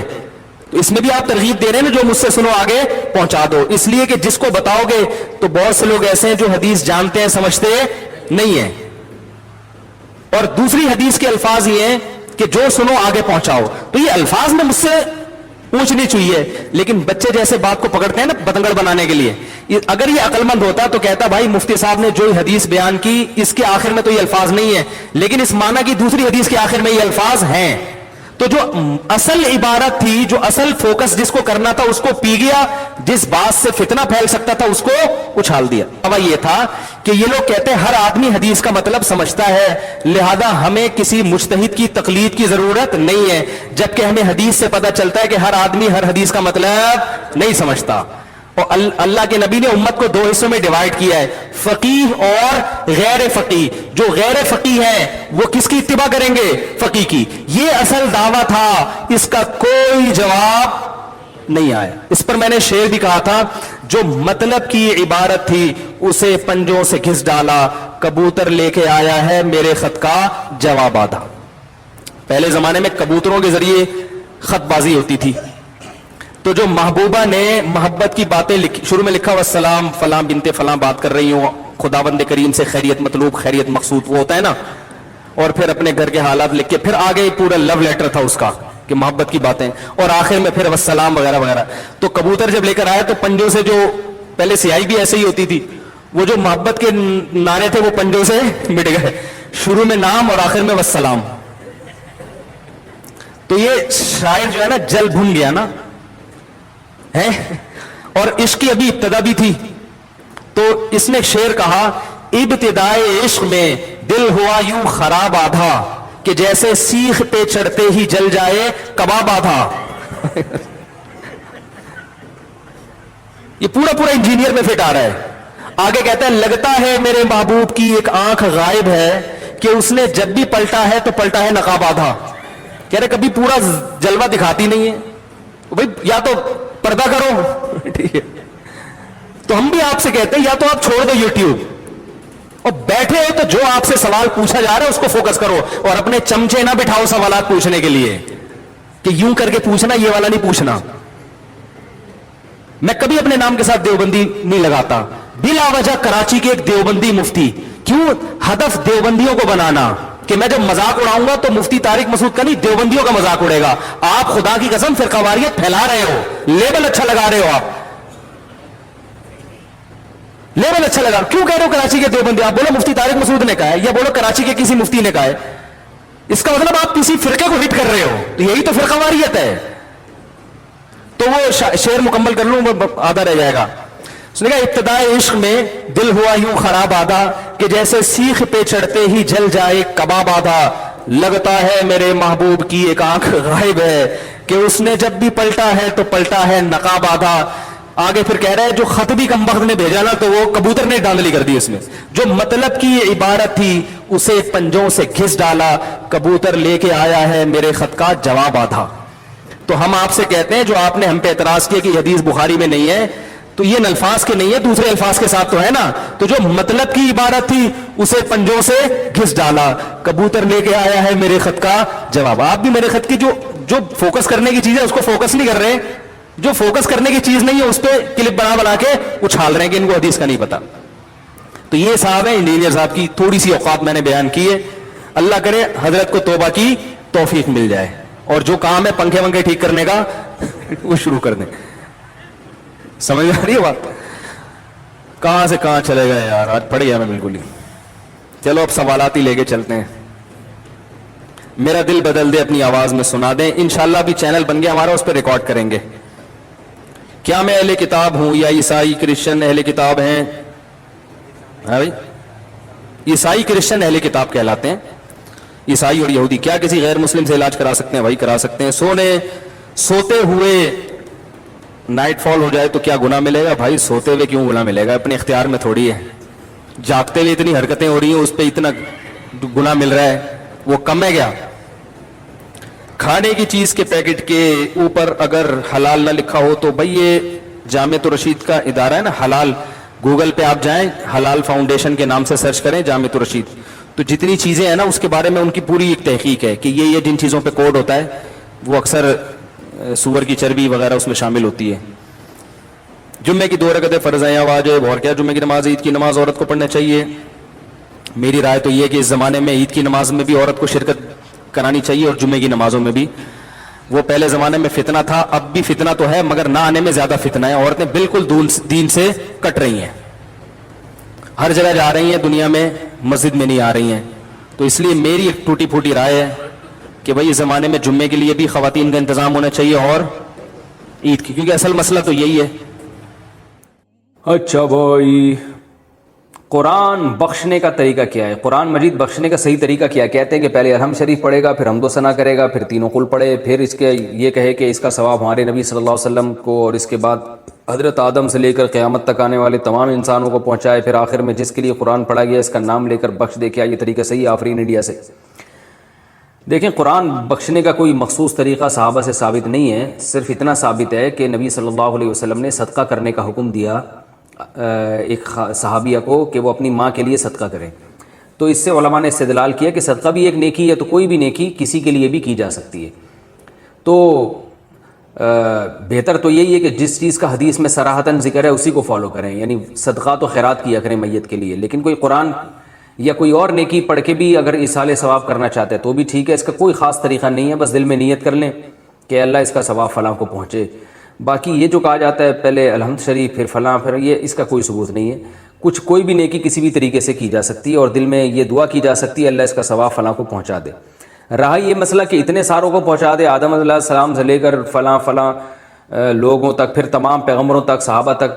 تو اس میں بھی آپ ترغیب دے رہے ہیں نا, جو مجھ سے سنو آگے پہنچا دو. اس لیے کہ جس کو بتاؤ گے تو بہت سے لوگ ایسے ہیں جو حدیث جانتے ہیں سمجھتے نہیں ہیں. اور دوسری حدیث کے الفاظ یہ ہیں کہ جو سنو آگے پہنچاؤ. تو یہ الفاظ میں مجھ سے پوچھنی چاہیے, لیکن بچے جیسے بات کو پکڑتے ہیں نا بتنگڑ بنانے کے لیے. اگر یہ عقل مند ہوتا تو کہتا بھائی مفتی صاحب نے جو حدیث بیان کی اس کے آخر میں تو یہ الفاظ نہیں ہے, لیکن اس معنی کی دوسری حدیث کے آخر میں یہ الفاظ ہیں. تو جو اصل عبارت تھی, جو اصل فوکس جس کو کرنا تھا اس کو پی گیا, جس بات سے فتنہ پھیل سکتا تھا اس کو اچھال دیا. اب یہ تھا کہ یہ لوگ کہتے ہیں ہر آدمی حدیث کا مطلب سمجھتا ہے, لہذا ہمیں کسی مجتہد کی تقلید کی ضرورت نہیں ہے, جبکہ ہمیں حدیث سے پتہ چلتا ہے کہ ہر آدمی ہر حدیث کا مطلب نہیں سمجھتا. اور اللہ کے نبی نے امت کو 2 حصوں میں ڈیوائیڈ کیا ہے, فقیہ اور غیر فقیہ. جو غیر فقیہ ہے وہ کس کی اتباع کریں گے؟ فقیہ کی. یہ اصل دعویٰ تھا, اس کا کوئی جواب نہیں آیا. اس پر میں نے شعر بھی کہا تھا, جو مطلب کی عبارت تھی اسے پنجوں سے گھس ڈالا, کبوتر لے کے آیا ہے میرے خط کا جواب آدھا. پہلے زمانے میں کبوتروں کے ذریعے خط بازی ہوتی تھی. تو جو محبوبہ نے محبت کی باتیں شروع میں لکھا والسلام فلاں بنت فلاں بات کر رہی ہوں, خداوند کریم سے خیریت مطلوب خیریت مقصود, وہ ہوتا ہے نا, اور پھر اپنے گھر کے حالات لکھ کے پھر آگے پورا لو لیٹر تھا اس کا کہ محبت کی باتیں, اور آخر میں پھر والسلام وغیرہ وغیرہ. تو کبوتر جب لے کر آیا تو پنجوں سے, جو پہلے سیاہی بھی ایسے ہی ہوتی تھی, وہ جو محبت کے نعرے تھے وہ پنجوں سے مٹ گئے. شروع میں نام اور آخر میں والسلام. تو یہ شاعر جو ہے نا جل بھن گیا نا ہے, اور عشق کی ابھی ابتدا بھی تھی. تو اس نے شعر کہا ابتدائے عشق میں دل ہوا یوں خراب آدھا, کہ جیسے سیخ پہ چڑھتے ہی جل جائے کباب آدھا. یہ پورا انجینئر میں فٹ آ رہا ہے. آگے کہتا ہے لگتا ہے میرے محبوب کی ایک آنکھ غائب ہے, کہ اس نے جب بھی پلٹا ہے تو پلٹا ہے نقاب آدھا. کہہ رہے کبھی پورا جلوہ دکھاتی نہیں ہے بھائی, یا تو پردہ کرو. ٹھیک ہے, تو ہم بھی آپ سے کہتے ہیں یا تو آپ چھوڑ دو یوٹیوب, اور بیٹھے ہو تو جو آپ سے سوال پوچھا جا رہا ہے اس کو فوکس کرو, اور اپنے چمچے نہ بٹھاؤ سوالات پوچھنے کے لیے کہ یوں کر کے پوچھنا, یہ والا نہیں پوچھنا. میں کبھی اپنے نام کے ساتھ دیوبندی نہیں لگاتا. بلا وجہ کراچی کے ایک دیوبندی مفتی, کیوں ہدف دیوبندیوں کو بنانا کہ میں جب مذاق اڑاؤں گا تو مفتی طارق مسعود کا نہیں دیوبندیوں کا مذاق اڑے گا. آپ خدا کی قسم فرقہ واریت پھیلا رہے ہو, لیبل اچھا لگا رہے ہو, آپ لیبل اچھا لگا. کیوں کہہ رہے ہو کراچی کے دیوبندی؟ آپ بولو مفتی طارق مسعود نے کہا ہے, یا بولو کراچی کے کسی مفتی نے کہا ہے. اس کا مطلب آپ کسی فرقے کو ہٹ کر رہے ہو, یہی تو فرقہ واریت ہے. تو وہ شعر مکمل کر لوں, آدھا رہ جائے گا. اس نے کہا ابتدائے عشق میں دل ہوا یوں خراب آدھا, کہ جیسے سیخ پہ چڑھتے ہی جل جائے کباب آدھا. لگتا ہے میرے محبوب کی ایک آنکھ غائب ہے, کہ اس نے جب بھی پلٹا ہے تو پلٹا ہے نقاب آدھا. آگے پھر کہہ رہا ہے جو خط بھی کم وقت نے بھیجا نا تو وہ کبوتر نے ڈاندلی کر دی. اس میں جو مطلب کی عبارت تھی اسے پنجوں سے گھس ڈالا, کبوتر لے کے آیا ہے میرے خط کا جواب آدھا. تو ہم آپ سے کہتے ہیں جو آپ نے ہم پہ اعتراض کیا کہ حدیث بخاری میں نہیں ہے, تو یہ الفاظ کے نہیں ہے, دوسرے الفاظ کے ساتھ تو ہے نا. تو جو مطلب کی عبارت تھی اسے پنجوں سے گھس ڈالا, کبوتر لے کے آیا ہے میرے خط کا جواب. آپ بھی میرے خط کی جو فوکس کرنے کی چیز ہے اس کو فوکس نہیں کر رہے, جو فوکس کرنے کی چیز نہیں ہے اس پہ کلپ بنا کے اچھال رہے ہیں کہ ان کو حدیث کا نہیں پتا. تو یہ صاحب ہے انجینئر صاحب کی تھوڑی سی اوقات میں نے بیان کی ہے. اللہ کرے حضرت کو توبہ کی توفیق مل جائے اور جو کام ہے پنکھے ونکھے ٹھیک کرنے کا وہ شروع کر دیں. سمجھ آ رہی ہے بات؟ کہاں سے کہاں چلے گئے یار, آج پڑ گیا میں بالکل ہی. چلو اب سوالات ہی لے کے چلتے ہیں. میرا دل بدل دے اپنی آواز میں سنا دیں. انشاءاللہ ابھی چینل بن گیا ہمارا, اس پہ ریکارڈ کریں گے. کیا میں اہل کتاب ہوں یا عیسائی کرسچن اہل کتاب ہیں؟ ہاں بھائی, عیسائی کرسچن اہل کتاب کہلاتے ہیں. عیسائی اور یہودی کیا کسی غیر مسلم سے علاج کرا سکتے ہیں؟ بھائی کرا سکتے ہیں. سوتے ہوئے نائٹ فال ہو جائے تو کیا گناہ ملے گا؟ بھائی سوتے ہوئے کیوں گناہ ملے گا؟ اپنے اختیار میں تھوڑی ہے. جاگتے ہوئے اتنی حرکتیں ہو رہی ہیں, اس پہ اتنا گناہ مل رہا ہے, وہ کم ہے کیا؟ کھانے کی چیز کے پیکٹ کے اوپر اگر حلال نہ لکھا ہو تو بھائی یہ جامعۃ الرشید کا ادارہ ہے نا حلال, گوگل پہ آپ جائیں, حلال فاؤنڈیشن کے نام سے سرچ کریں جامعۃ الرشید, تو جتنی چیزیں ہیں نا اس کے بارے میں ان کی پوری ایک تحقیق ہے کہ یہ جن چیزوں پہ کوڈ ہوتا ہے وہ اکثر سور کی چربی وغیرہ اس میں شامل ہوتی ہے. جمعے کی 2 رکعتیں فرض ہیں یا واجب؟ اور کیا جمعے کی نماز عید کی نماز عورت کو پڑھنا چاہیے؟ میری رائے تو یہ کہ اس زمانے میں عید کی نماز میں بھی عورت کو شرکت کرانی چاہیے اور جمعے کی نمازوں میں بھی. وہ پہلے زمانے میں فتنہ تھا, اب بھی فتنہ تو ہے مگر نہ آنے میں زیادہ فتنہ ہے. عورتیں بالکل دین سے کٹ رہی ہیں, ہر جگہ جا رہی ہیں دنیا میں, مسجد میں نہیں آ رہی ہیں. تو اس لیے میری ایک ٹوٹی پھوٹی رائے ہے کہ بھائی اس زمانے میں جمعے کے لیے بھی خواتین کا انتظام ہونا چاہیے اور عید کی, کیونکہ اصل مسئلہ تو یہی ہے. اچھا بھائی, قرآن بخشنے کا طریقہ کیا ہے؟ قرآن مجید بخشنے کا صحیح طریقہ کیا ہے؟ کہتے ہیں کہ پہلے الحمد شریف پڑھے گا, پھر حمد و ثنا کرے گا, پھر تینوں قل پڑھے, پھر اس کے یہ کہے کہ اس کا ثواب ہمارے نبی صلی اللہ علیہ وسلم کو اور اس کے بعد حضرت آدم سے لے کر قیامت تک آنے والے تمام انسانوں کو پہنچائے, پھر آخر میں جس کے لیے قرآن پڑھا گیا اس کا نام لے کر بخش دے. کیا یہ طریقہ صحیح ہے؟ آفرین انڈیا سے. دیکھیں, قرآن بخشنے کا کوئی مخصوص طریقہ صحابہ سے ثابت نہیں ہے, صرف اتنا ثابت ہے کہ نبی صلی اللہ علیہ وسلم نے صدقہ کرنے کا حکم دیا ایک صحابیہ کو کہ وہ اپنی ماں کے لیے صدقہ کرے. تو اس سے علماء نے استدلال کیا کہ صدقہ بھی ایک نیکی ہے, تو کوئی بھی نیکی کسی کے لیے بھی کی جا سکتی ہے. تو بہتر تو یہی ہے کہ جس چیز کا حدیث میں صراحتاً ذکر ہے اسی کو فالو کریں, یعنی صدقات و خیرات کیا کریں میت کے لیے. لیکن کوئی قرآن یا کوئی اور نیکی پڑھ کے بھی اگر ایصال ثواب کرنا چاہتے ہیں تو بھی ٹھیک ہے, اس کا کوئی خاص طریقہ نہیں ہے, بس دل میں نیت کر لیں کہ اللہ اس کا ثواب فلاں کو پہنچے. باقی یہ جو کہا جاتا ہے پہلے الحمد شریف پھر فلاں پھر یہ, اس کا کوئی ثبوت نہیں ہے. کوئی بھی نیکی کسی بھی طریقے سے کی جا سکتی ہے اور دل میں یہ دعا کی جا سکتی ہے اللہ اس کا ثواب فلاں کو پہنچا دے. رہا یہ مسئلہ کہ اتنے ساروں کو پہنچا دے, آدم علیہ السلام سے لے کر فلاں لوگوں تک, پھر تمام پیغمبروں تک, صحابہ تک,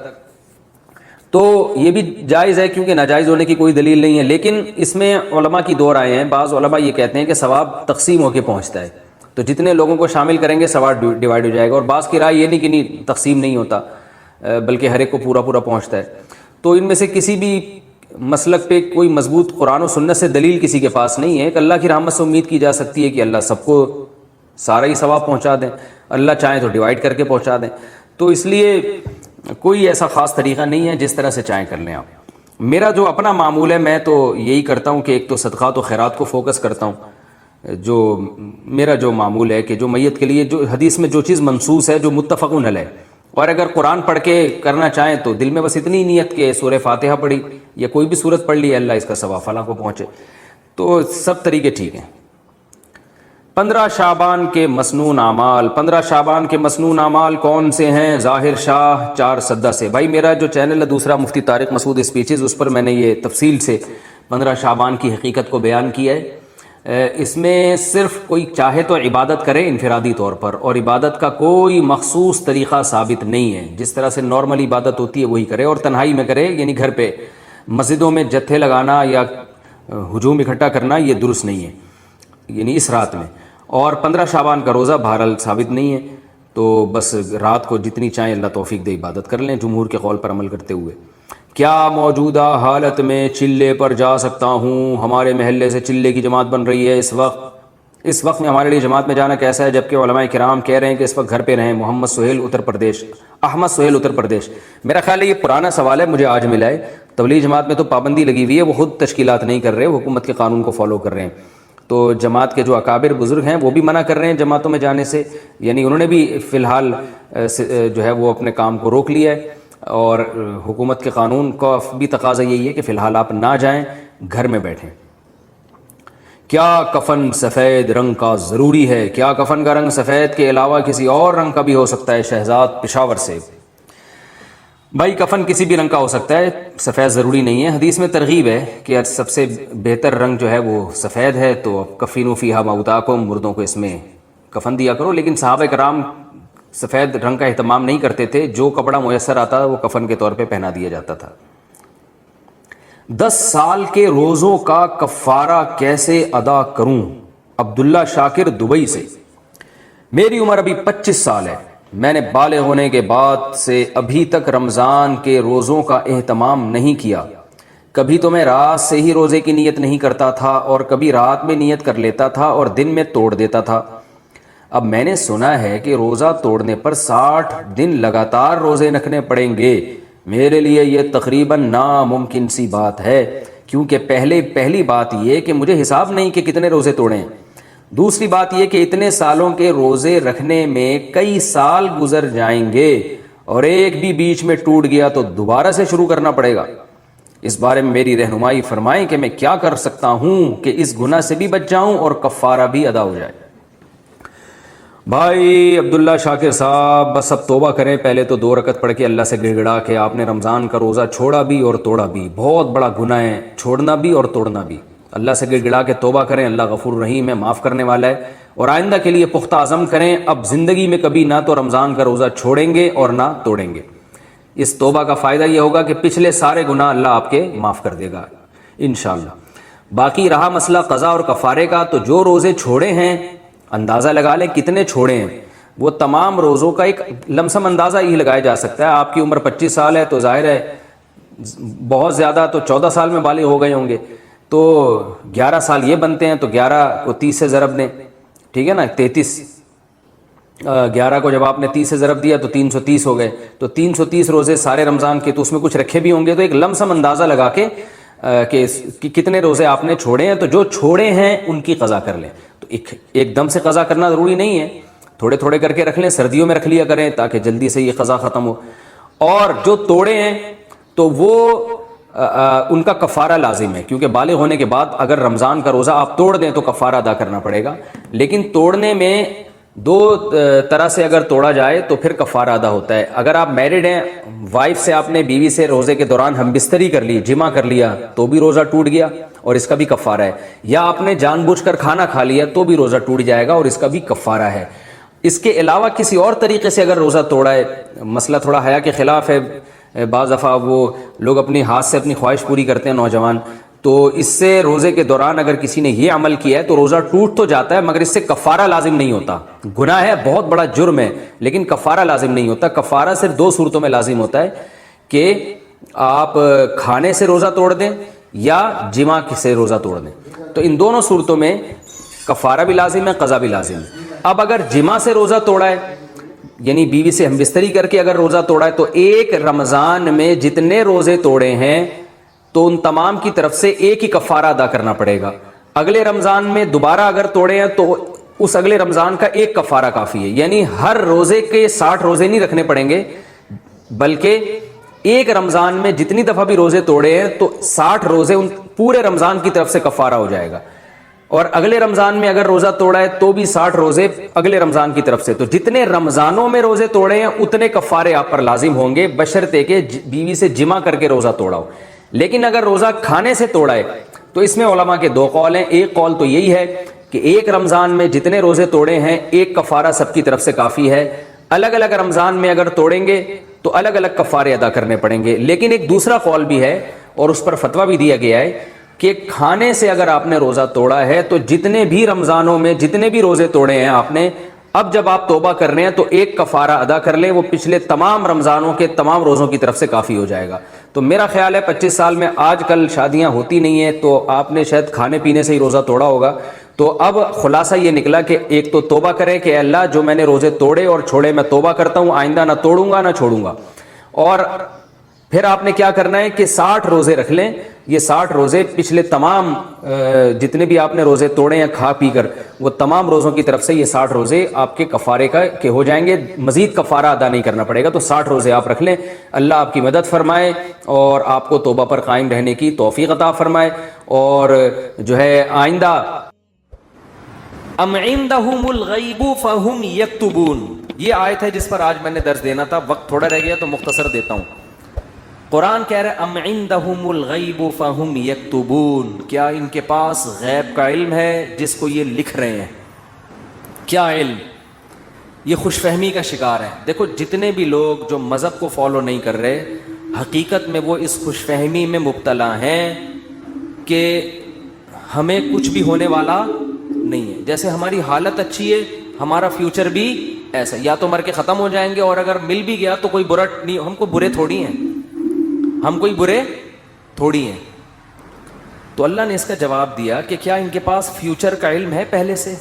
تو یہ بھی جائز ہے کیونکہ ناجائز ہونے کی کوئی دلیل نہیں ہے. لیکن اس میں علماء کی دو رائے ہیں. بعض علماء یہ کہتے ہیں کہ ثواب تقسیم ہو کے پہنچتا ہے, تو جتنے لوگوں کو شامل کریں گے ثواب ڈیوائڈ ہو جائے گا. اور بعض کی رائے یہ نہیں کہ نہیں تقسیم نہیں ہوتا بلکہ ہر ایک کو پورا پہنچتا ہے. تو ان میں سے کسی بھی مسلک پہ کوئی مضبوط قرآن و سنت سے دلیل کسی کے پاس نہیں ہے. کہ اللہ کی رحمت سے امید کی جا سکتی ہے کہ اللہ سب کو سارا ہی ثواب پہنچا دیں, اللہ چاہیں تو ڈیوائڈ کر کے پہنچا دیں. تو اس لیے کوئی ایسا خاص طریقہ نہیں ہے, جس طرح سے چاہیں کر لیں آپ. میرا جو اپنا معمول ہے میں تو یہی کرتا ہوں کہ ایک تو صدقات و خیرات کو فوکس کرتا ہوں. جو میرا جو معمول ہے کہ جو میت کے لیے جو حدیث میں جو چیز منصوص ہے, جو متفقون علیہ, اور اگر قرآن پڑھ کے کرنا چاہیں تو دل میں بس اتنی نیت کہ سورہ فاتحہ پڑھی یا کوئی بھی سورت پڑھ لی, اللہ اس کا ثواب فلاں کو پہنچے, تو سب طریقے ٹھیک ہیں. 15 شعبان کے مسنون اعمال. 15 شعبان کے مسنون اعمال کون سے ہیں؟ ظاہر شاہ 4 سدہ سے. بھائی میرا جو چینل ہے دوسرا مفتی طارق مسعود اسپیچز, اس پر میں نے یہ تفصیل سے 15 شعبان کی حقیقت کو بیان کیا ہے. اس میں صرف کوئی چاہے تو عبادت کرے انفرادی طور پر, اور عبادت کا کوئی مخصوص طریقہ ثابت نہیں ہے. جس طرح سے نارمل عبادت ہوتی ہے وہی کرے, اور تنہائی میں کرے, یعنی گھر پہ. مسجدوں میں جتھے لگانا یا ہجوم اکٹھا کرنا یہ درست نہیں ہے, یعنی اس رات میں. اور 15 شعبان کا روزہ بہرحال ثابت نہیں ہے, تو بس رات کو جتنی چاہیں اللہ توفیق دے عبادت کر لیں جمہور کے قول پر عمل کرتے ہوئے. کیا موجودہ حالت میں چلے پر جا سکتا ہوں؟ ہمارے محلے سے چلے کی جماعت بن رہی ہے اس وقت میں ہمارے لیے جماعت میں جانا کیسا ہے؟ جبکہ علماء کرام کہہ رہے ہیں کہ اس وقت گھر پہ رہیں. احمد سہیل اتر پردیش. میرا خیال ہے یہ پرانا سوال ہے, مجھے آج ملا ہے. تبلیغ جماعت میں تو پابندی لگی ہوئی ہے, وہ خود تشکیلات نہیں کر رہے, وہ حکومت کے قانون کو فالو کر رہے ہیں. تو جماعت کے جو اکابر بزرگ ہیں وہ بھی منع کر رہے ہیں جماعتوں میں جانے سے, یعنی انہوں نے بھی فی الحال جو ہے وہ اپنے کام کو روک لیا ہے. اور حکومت کے قانون کا بھی تقاضا یہی ہے کہ فی الحال آپ نہ جائیں، گھر میں بیٹھیں۔ کیا کفن سفید رنگ کا ضروری ہے؟ کیا کفن کا رنگ سفید کے علاوہ کسی اور رنگ کا بھی ہو سکتا ہے؟ شہزاد پشاور سے۔ بھائی کفن کسی بھی رنگ کا ہو سکتا ہے، سفید ضروری نہیں ہے۔ حدیث میں ترغیب ہے کہ سب سے بہتر رنگ جو ہے وہ سفید ہے، تو کفینوا فیہا موتاکم، مردوں کو اس میں کفن دیا کرو۔ لیکن صحابہ کرام سفید رنگ کا اہتمام نہیں کرتے تھے، جو کپڑا میسر آتا وہ کفن کے طور پہ پہنا دیا جاتا تھا۔ 10 سال کے روزوں کا کفارہ کیسے ادا کروں؟ عبداللہ شاکر دبئی سے۔ میری عمر ابھی 25 سال ہے، میں نے بالغ ہونے کے بعد سے ابھی تک رمضان کے روزوں کا اہتمام نہیں کیا۔ کبھی تو میں رات سے ہی روزے کی نیت نہیں کرتا تھا اور کبھی رات میں نیت کر لیتا تھا اور دن میں توڑ دیتا تھا۔ اب میں نے سنا ہے کہ روزہ توڑنے پر 60 دن لگاتار روزے رکھنے پڑیں گے۔ میرے لیے یہ تقریباً ناممکن سی بات ہے، کیونکہ پہلی بات یہ کہ مجھے حساب نہیں کہ کتنے روزے توڑیں۔ دوسری بات یہ کہ اتنے سالوں کے روزے رکھنے میں کئی سال گزر جائیں گے اور ایک بھی بیچ میں ٹوٹ گیا تو دوبارہ سے شروع کرنا پڑے گا۔ اس بارے میں میری رہنمائی فرمائیں کہ میں کیا کر سکتا ہوں کہ اس گناہ سے بھی بچ جاؤں اور کفارہ بھی ادا ہو جائے۔ بھائی عبداللہ شاکر صاحب، بس اب توبہ کریں۔ پہلے تو 2 رکعت پڑھ کے اللہ سے گڑ گڑا کہ آپ نے رمضان کا روزہ چھوڑا بھی اور توڑا بھی، بہت بڑا گناہ ہے چھوڑنا بھی اور توڑنا بھی۔ اللہ سے گڑ گڑا کے توبہ کریں، اللہ غفور رحیم ہے، معاف کرنے والا ہے۔ اور آئندہ کے لیے پختہ عزم کریں، اب زندگی میں کبھی نہ تو رمضان کا روزہ چھوڑیں گے اور نہ توڑیں گے۔ اس توبہ کا فائدہ یہ ہوگا کہ پچھلے سارے گناہ اللہ آپ کے معاف کر دے گا انشاءاللہ۔ باقی رہا مسئلہ قضا اور کفارے کا، تو جو روزے چھوڑے ہیں اندازہ لگا لیں کتنے چھوڑے ہیں۔ وہ تمام روزوں کا ایک لمسم اندازہ ہی لگایا جا سکتا ہے۔ آپ کی عمر 25 سال ہے تو ظاہر ہے بہت زیادہ تو 14 سال میں بالغ ہو گئے ہوں گے، تو 11 سال یہ بنتے ہیں، تو 11 کو 30 سے ضرب دیں، ٹھیک ہے نا، 33۔ 11 کو جب آپ نے 30 سے ضرب دیا تو 330 ہو گئے، تو 330 روزے سارے رمضان کے، تو اس میں کچھ رکھے بھی ہوں گے، تو ایک لمسم اندازہ لگا کے کہ کتنے روزے آپ نے چھوڑے ہیں، تو جو چھوڑے ہیں ان کی قضا کر لیں۔ تو ایک دم سے قضا کرنا ضروری نہیں ہے، تھوڑے تھوڑے کر کے رکھ لیں، سردیوں میں رکھ لیا کریں تاکہ جلدی سے یہ قضا ختم ہو۔ اور جو توڑے ہیں تو وہ ان کا کفارہ لازم ہے، کیونکہ بالغ ہونے کے بعد اگر رمضان کا روزہ آپ توڑ دیں تو کفارہ ادا کرنا پڑے گا۔ لیکن توڑنے میں 2 طرح سے اگر توڑا جائے تو پھر کفارہ ادا ہوتا ہے۔ اگر آپ میرڈ ہیں، وائف سے آپ نے بیوی سے روزے کے دوران ہم بستری کر لی، جمع کر لیا، تو بھی روزہ ٹوٹ گیا اور اس کا بھی کفارہ ہے۔ یا آپ نے جان بوجھ کر کھانا کھا لیا تو بھی روزہ ٹوٹ جائے گا اور اس کا بھی کفارہ ہے۔ اس کے علاوہ کسی اور طریقے سے اگر روزہ توڑا ہے، مسئلہ تھوڑا حیا کے خلاف ہے، بعض دفعہ وہ لوگ اپنی ہاتھ سے اپنی خواہش پوری کرتے ہیں نوجوان، تو اس سے روزے کے دوران اگر کسی نے یہ عمل کیا ہے تو روزہ ٹوٹ تو جاتا ہے، مگر اس سے کفارہ لازم نہیں ہوتا۔ گناہ ہے، بہت بڑا جرم ہے، لیکن کفارہ لازم نہیں ہوتا۔ کفارہ صرف 2 صورتوں میں لازم ہوتا ہے کہ آپ کھانے سے روزہ توڑ دیں یا جماع سے روزہ توڑ دیں، تو ان دونوں صورتوں میں کفارہ بھی لازم ہے، قضا بھی لازم ہے۔ اب اگر جماع سے روزہ توڑا ہے، یعنی بیوی سے ہم بستری کر کے اگر روزہ توڑا ہے، تو ایک رمضان میں جتنے روزے توڑے ہیں تو ان تمام کی طرف سے ایک ہی کفارہ ادا کرنا پڑے گا۔ اگلے رمضان میں دوبارہ اگر توڑے ہیں تو اس اگلے رمضان کا ایک کفارہ کافی ہے، یعنی ہر روزے کے 60 روزے نہیں رکھنے پڑیں گے، بلکہ ایک رمضان میں جتنی دفعہ بھی روزے توڑے ہیں تو 60 روزے ان پورے رمضان کی طرف سے کفارہ ہو جائے گا۔ اور اگلے رمضان میں اگر روزہ توڑا ہے تو بھی 60 روزے اگلے رمضان کی طرف سے۔ تو جتنے رمضانوں میں روزے توڑے ہیں اتنے کفارے آپ پر لازم ہوں گے، بشرطے کہ بیوی سے جمع کر کے روزہ توڑا ہو۔ لیکن اگر روزہ کھانے سے توڑا ہے تو اس میں علماء کے 2 قول ہیں۔ ایک قول تو یہی ہے کہ ایک رمضان میں جتنے روزے توڑے ہیں ایک کفارہ سب کی طرف سے کافی ہے، الگ الگ رمضان میں اگر توڑیں گے تو الگ الگ کفارے ادا کرنے پڑیں گے۔ لیکن ایک دوسرا قول بھی ہے اور اس پر فتویٰ بھی دیا گیا ہے کہ کھانے سے اگر آپ نے روزہ توڑا ہے تو جتنے بھی رمضانوں میں جتنے بھی روزے توڑے ہیں آپ نے، اب جب آپ توبہ کر رہے ہیں تو ایک کفارہ ادا کر لیں، وہ پچھلے تمام رمضانوں کے تمام روزوں کی طرف سے کافی ہو جائے گا۔ تو میرا خیال ہے 25 سال میں آج کل شادیاں ہوتی نہیں ہیں، تو آپ نے شاید کھانے پینے سے ہی روزہ توڑا ہوگا۔ تو اب خلاصہ یہ نکلا کہ ایک تو توبہ کریں کہ اللہ جو میں نے روزے توڑے اور چھوڑے میں توبہ کرتا ہوں، آئندہ نہ توڑوں گا نہ چھوڑوں گا۔ اور پھر آپ نے کیا کرنا ہے کہ 60 روزے رکھ لیں، یہ 60 روزے پچھلے تمام جتنے بھی آپ نے روزے توڑے ہیں کھا پی کر، وہ تمام روزوں کی طرف سے یہ 60 روزے آپ کے کفارے کے ہو جائیں گے، مزید کفارہ ادا نہیں کرنا پڑے گا. تو 60 روزے آپ رکھ لیں. اللہ آپ کی مدد فرمائے اور آپ کو توبہ پر قائم رہنے کی توفیق عطا فرمائے. اور جو ہے آئندہ ام عندهم الغیب فہم یکتبون، یہ آیت ہے جس پر آج میں نے درس دینا تھا. وقت تھوڑا رہ گیا تو مختصر دیتا ہوں. قرآن کہہ رہا ہے ام عندهم الغیب فہم یکتبون، کیا ان کے پاس غیب کا علم ہے جس کو یہ لکھ رہے ہیں؟ کیا علم؟ یہ خوش فہمی کا شکار ہے. دیکھو جتنے بھی لوگ جو مذہب کو فالو نہیں کر رہے، حقیقت میں وہ اس خوش فہمی میں مبتلا ہیں کہ ہمیں کچھ بھی ہونے والا نہیں ہے. جیسے ہماری حالت اچھی ہے، ہمارا فیوچر بھی ایسا، یا تو مر کے ختم ہو جائیں گے، اور اگر مل بھی گیا تو کوئی برا نہیں، ہم کو برے تھوڑی ہیں، ہم کوئی برے تھوڑی ہیں. تو اللہ نے اس کا جواب دیا کہ کیا ان کے پاس فیوچر کا علم ہے؟ پہلے سے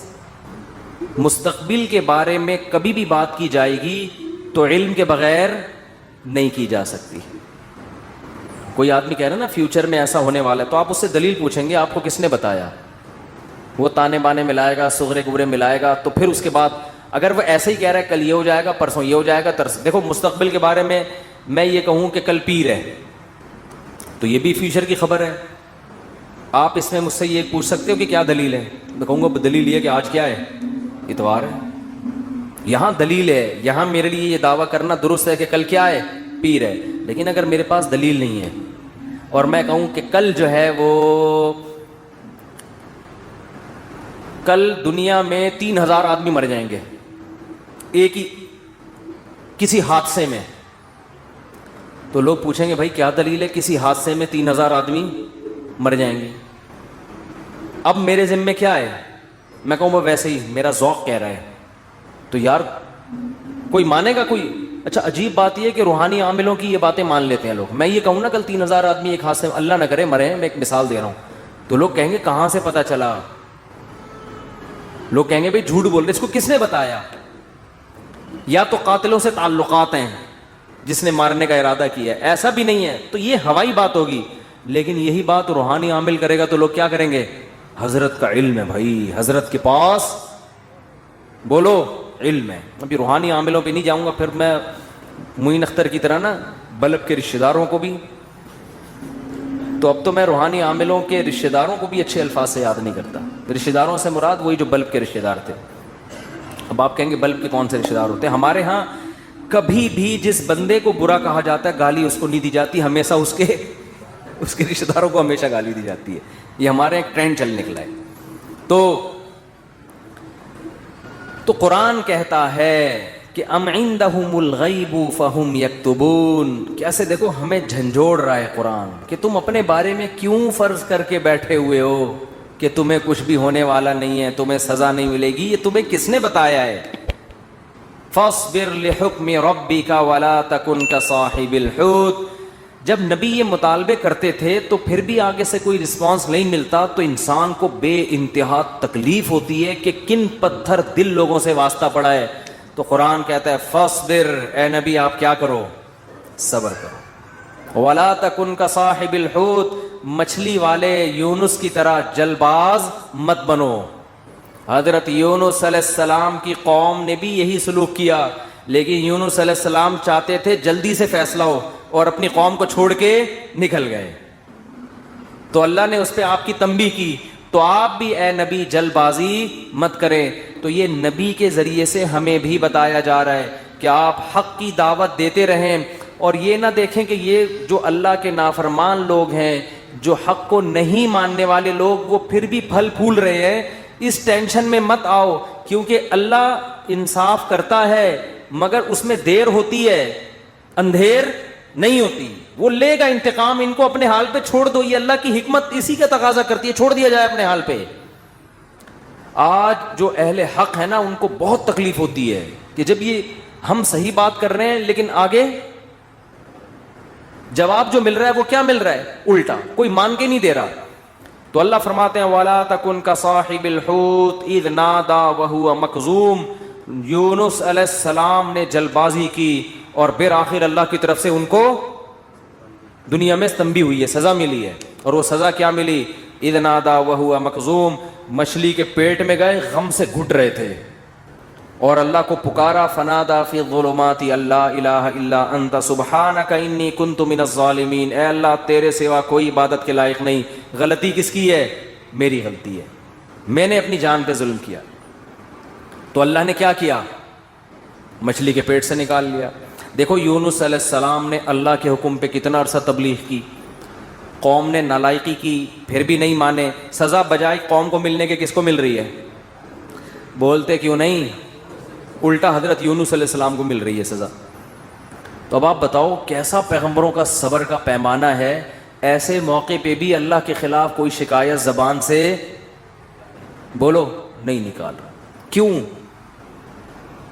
مستقبل کے بارے میں کبھی بھی بات کی جائے گی تو علم کے بغیر نہیں کی جا سکتی. کوئی آدمی کہہ رہا ہے نا فیوچر میں ایسا ہونے والا ہے، تو آپ اس سے دلیل پوچھیں گے آپ کو کس نے بتایا؟ وہ تانے بانے ملائے گا، صغرے کبرے ملائے گا. تو پھر اس کے بعد اگر وہ ایسے ہی کہہ رہا ہے کل یہ ہو جائے گا، پرسوں یہ ہو جائے گا، دیکھو مستقبل کے بارے میں یہ کہوں کہ کل پیر ہے تو یہ بھی فیوچر کی خبر ہے. آپ اس میں مجھ سے یہ پوچھ سکتے ہو کہ کیا دلیل ہے؟ میں کہوں گا دلیل یہ کہ آج کیا ہے؟ اتوار ہے. یہاں دلیل ہے، یہاں میرے لیے یہ دعویٰ کرنا درست ہے کہ کل کیا ہے؟ پیر ہے. لیکن اگر میرے پاس دلیل نہیں ہے اور میں کہوں کہ کل جو ہے وہ کل دنیا میں 3000 آدمی مر جائیں گے ایک ہی کسی حادثے میں، تو لوگ پوچھیں گے بھائی کیا دلیل ہے کسی حادثے میں 3000 آدمی مر جائیں گے؟ اب میرے ذمے کیا ہے؟ میں کہوں وہ ویسے ہی میرا ذوق کہہ رہا ہے. تو یار کوئی مانے گا کوئی؟ اچھا عجیب بات یہ کہ روحانی عاملوں کی یہ باتیں مان لیتے ہیں لوگ. میں یہ کہوں نا کل 3000 آدمی ایک حادثے میں، اللہ نہ کرے مرے ہیں، میں ایک مثال دے رہا ہوں، تو لوگ کہیں گے کہاں سے پتہ چلا؟ لوگ کہیں گے بھائی جھوٹ بول رہے، اس کو کس نے بتایا؟ یا تو قاتلوں سے تعلقات ہیں جس نے مارنے کا ارادہ کیا ہے، ایسا بھی نہیں ہے تو یہ ہوائی بات ہوگی. لیکن یہی بات روحانی عامل کرے گا تو لوگ کیا کریں گے؟ حضرت کا علم ہے بھائی، حضرت کے پاس بولو علم ہے. ابھی روحانی عاملوں پہ نہیں جاؤں گا، پھر میں معین اختر کی طرح نا بلب کے رشتہ داروں کو بھی، تو اب تو میں روحانی عاملوں کے رشتہ داروں کو بھی اچھے الفاظ سے یاد نہیں کرتا. رشتہ داروں سے مراد وہی جو بلب کے رشتہ دار تھے. اب آپ کہیں گے بلب کے کون سے رشتہ دار ہوتے ہیں؟ ہمارے ہاں کبھی بھی جس بندے کو برا کہا جاتا ہے گالی اس کو نہیں دی جاتی، ہمیشہ اس کے رشتہ داروں کو ہمیشہ گالی دی جاتی ہے. یہ ہمارے ایک ٹرینڈ چل نکلا ہے. تو قرآن کہتا ہے کہ ام عندهم الغیب فہم یکتبون. کیسے دیکھو ہمیں جھنجھوڑ رہا ہے قرآن کہ تم اپنے بارے میں کیوں فرض کر کے بیٹھے ہوئے ہو کہ تمہیں کچھ بھی ہونے والا نہیں ہے، تمہیں سزا نہیں ملے گی. یہ تمہیں کس نے بتایا ہے؟ فاصبر لحکم ربک ولا تکن کصاحب الحوت. جب نبی یہ مطالبے کرتے تھے تو پھر بھی آگے سے کوئی رسپانس نہیں ملتا تو انسان کو بے انتہا تکلیف ہوتی ہے کہ کن پتھر دل لوگوں سے واسطہ پڑا ہے. تو قرآن کہتا ہے فاصبر، اے نبی آپ کیا کرو؟ صبر کرو. ولا تکن کصاحب الحوت، مچھلی والے یونس کی طرح جل باز مت بنو. حضرت یونس علیہ السلام کی قوم نے بھی یہی سلوک کیا، لیکن یونس علیہ السلام چاہتے تھے جلدی سے فیصلہ ہو اور اپنی قوم کو چھوڑ کے نکل گئے. تو اللہ نے اس پہ آپ کی تنبیہ کی. تو آپ بھی اے نبی جل بازی مت کریں. تو یہ نبی کے ذریعے سے ہمیں بھی بتایا جا رہا ہے کہ آپ حق کی دعوت دیتے رہیں اور یہ نہ دیکھیں کہ یہ جو اللہ کے نافرمان لوگ ہیں، جو حق کو نہیں ماننے والے لوگ، وہ پھر بھی پھل پھول رہے ہیں. اس ٹینشن میں مت آؤ، کیونکہ اللہ انصاف کرتا ہے مگر اس میں دیر ہوتی ہے، اندھیر نہیں ہوتی. وہ لے گا انتقام. ان کو اپنے حال پہ چھوڑ دو. یہ اللہ کی حکمت اسی کا تقاضا کرتی ہے، چھوڑ دیا جائے اپنے حال پہ. آج جو اہل حق ہے نا ان کو بہت تکلیف ہوتی ہے کہ جب یہ ہم صحیح بات کر رہے ہیں لیکن آگے جواب جو مل رہا ہے وہ کیا مل رہا ہے؟ الٹا. کوئی مان کے نہیں دے رہا. تو اللہ فرماتے ہیں وَلَا تَكُنْ كَصَاحِبِ الْحُوتِ إِذْ نَادَى وَهُوَ مَكْظُومٌ. یونس علیہ السلام نے جل بازی کی اور بالآخر اللہ کی طرف سے ان کو دنیا میں تنبیہ ہوئی ہے، سزا ملی ہے. اور وہ سزا کیا ملی؟ اذ نادا وہو مکظوم، مچھلی کے پیٹ میں گئے، غم سے گھٹ رہے تھے اور اللہ کو پکارا، فنادا فی الظلمات اللہ الہ الا انت سبحانک انی کنت من الظالمین، اے اللہ تیرے سوا کوئی عبادت کے لائق نہیں۔ غلطی کس کی ہے؟ میری غلطی ہے، میں نے اپنی جان پہ ظلم کیا۔ تو اللہ نے کیا کیا؟ مچھلی کے پیٹ سے نکال لیا۔ دیکھو یونس علیہ السلام نے اللہ کے حکم پہ کتنا عرصہ تبلیغ کی، قوم نے نالائقی کی، پھر بھی نہیں مانے۔ سزا بجائے قوم کو ملنے کے کس کو مل رہی ہے؟ بولتے کیوں نہیں؟ الٹا حضرت یونس علیہ السلام کو مل رہی ہے سزا۔ تو اب آپ بتاؤ کیسا پیغمبروں کا صبر کا پیمانہ ہے، ایسے موقع پہ بھی اللہ کے خلاف کوئی شکایت زبان سے بولو نہیں نکال رہا۔ کیوں؟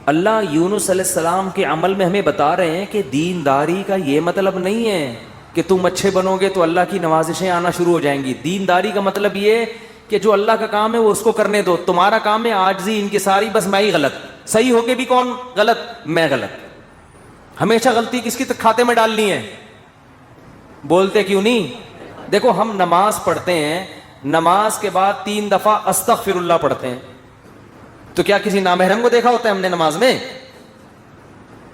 اللہ یونس علیہ السلام کے عمل میں ہمیں بتا رہے ہیں کہ دینداری کا یہ مطلب نہیں ہے کہ تم اچھے بنو گے تو اللہ کی نوازشیں آنا شروع ہو جائیں گی۔ دینداری کا مطلب یہ کہ جو اللہ کا کام ہے وہ اس کو کرنے دو، تمہارا کام ہے عاجزی انکساری، بس میں ہی غلط، صحیح ہو کے بھی کون غلط؟ میں غلط۔ ہمیشہ غلطی کس کی کھاتے میں ڈالنی ہے؟ بولتے کیوں نہیں؟ دیکھو ہم نماز پڑھتے ہیں، نماز کے بعد 3 دفعہ استغفر اللہ پڑھتے ہیں، تو کیا کسی نامحرم کو دیکھا ہوتا ہے ہم نے نماز میں؟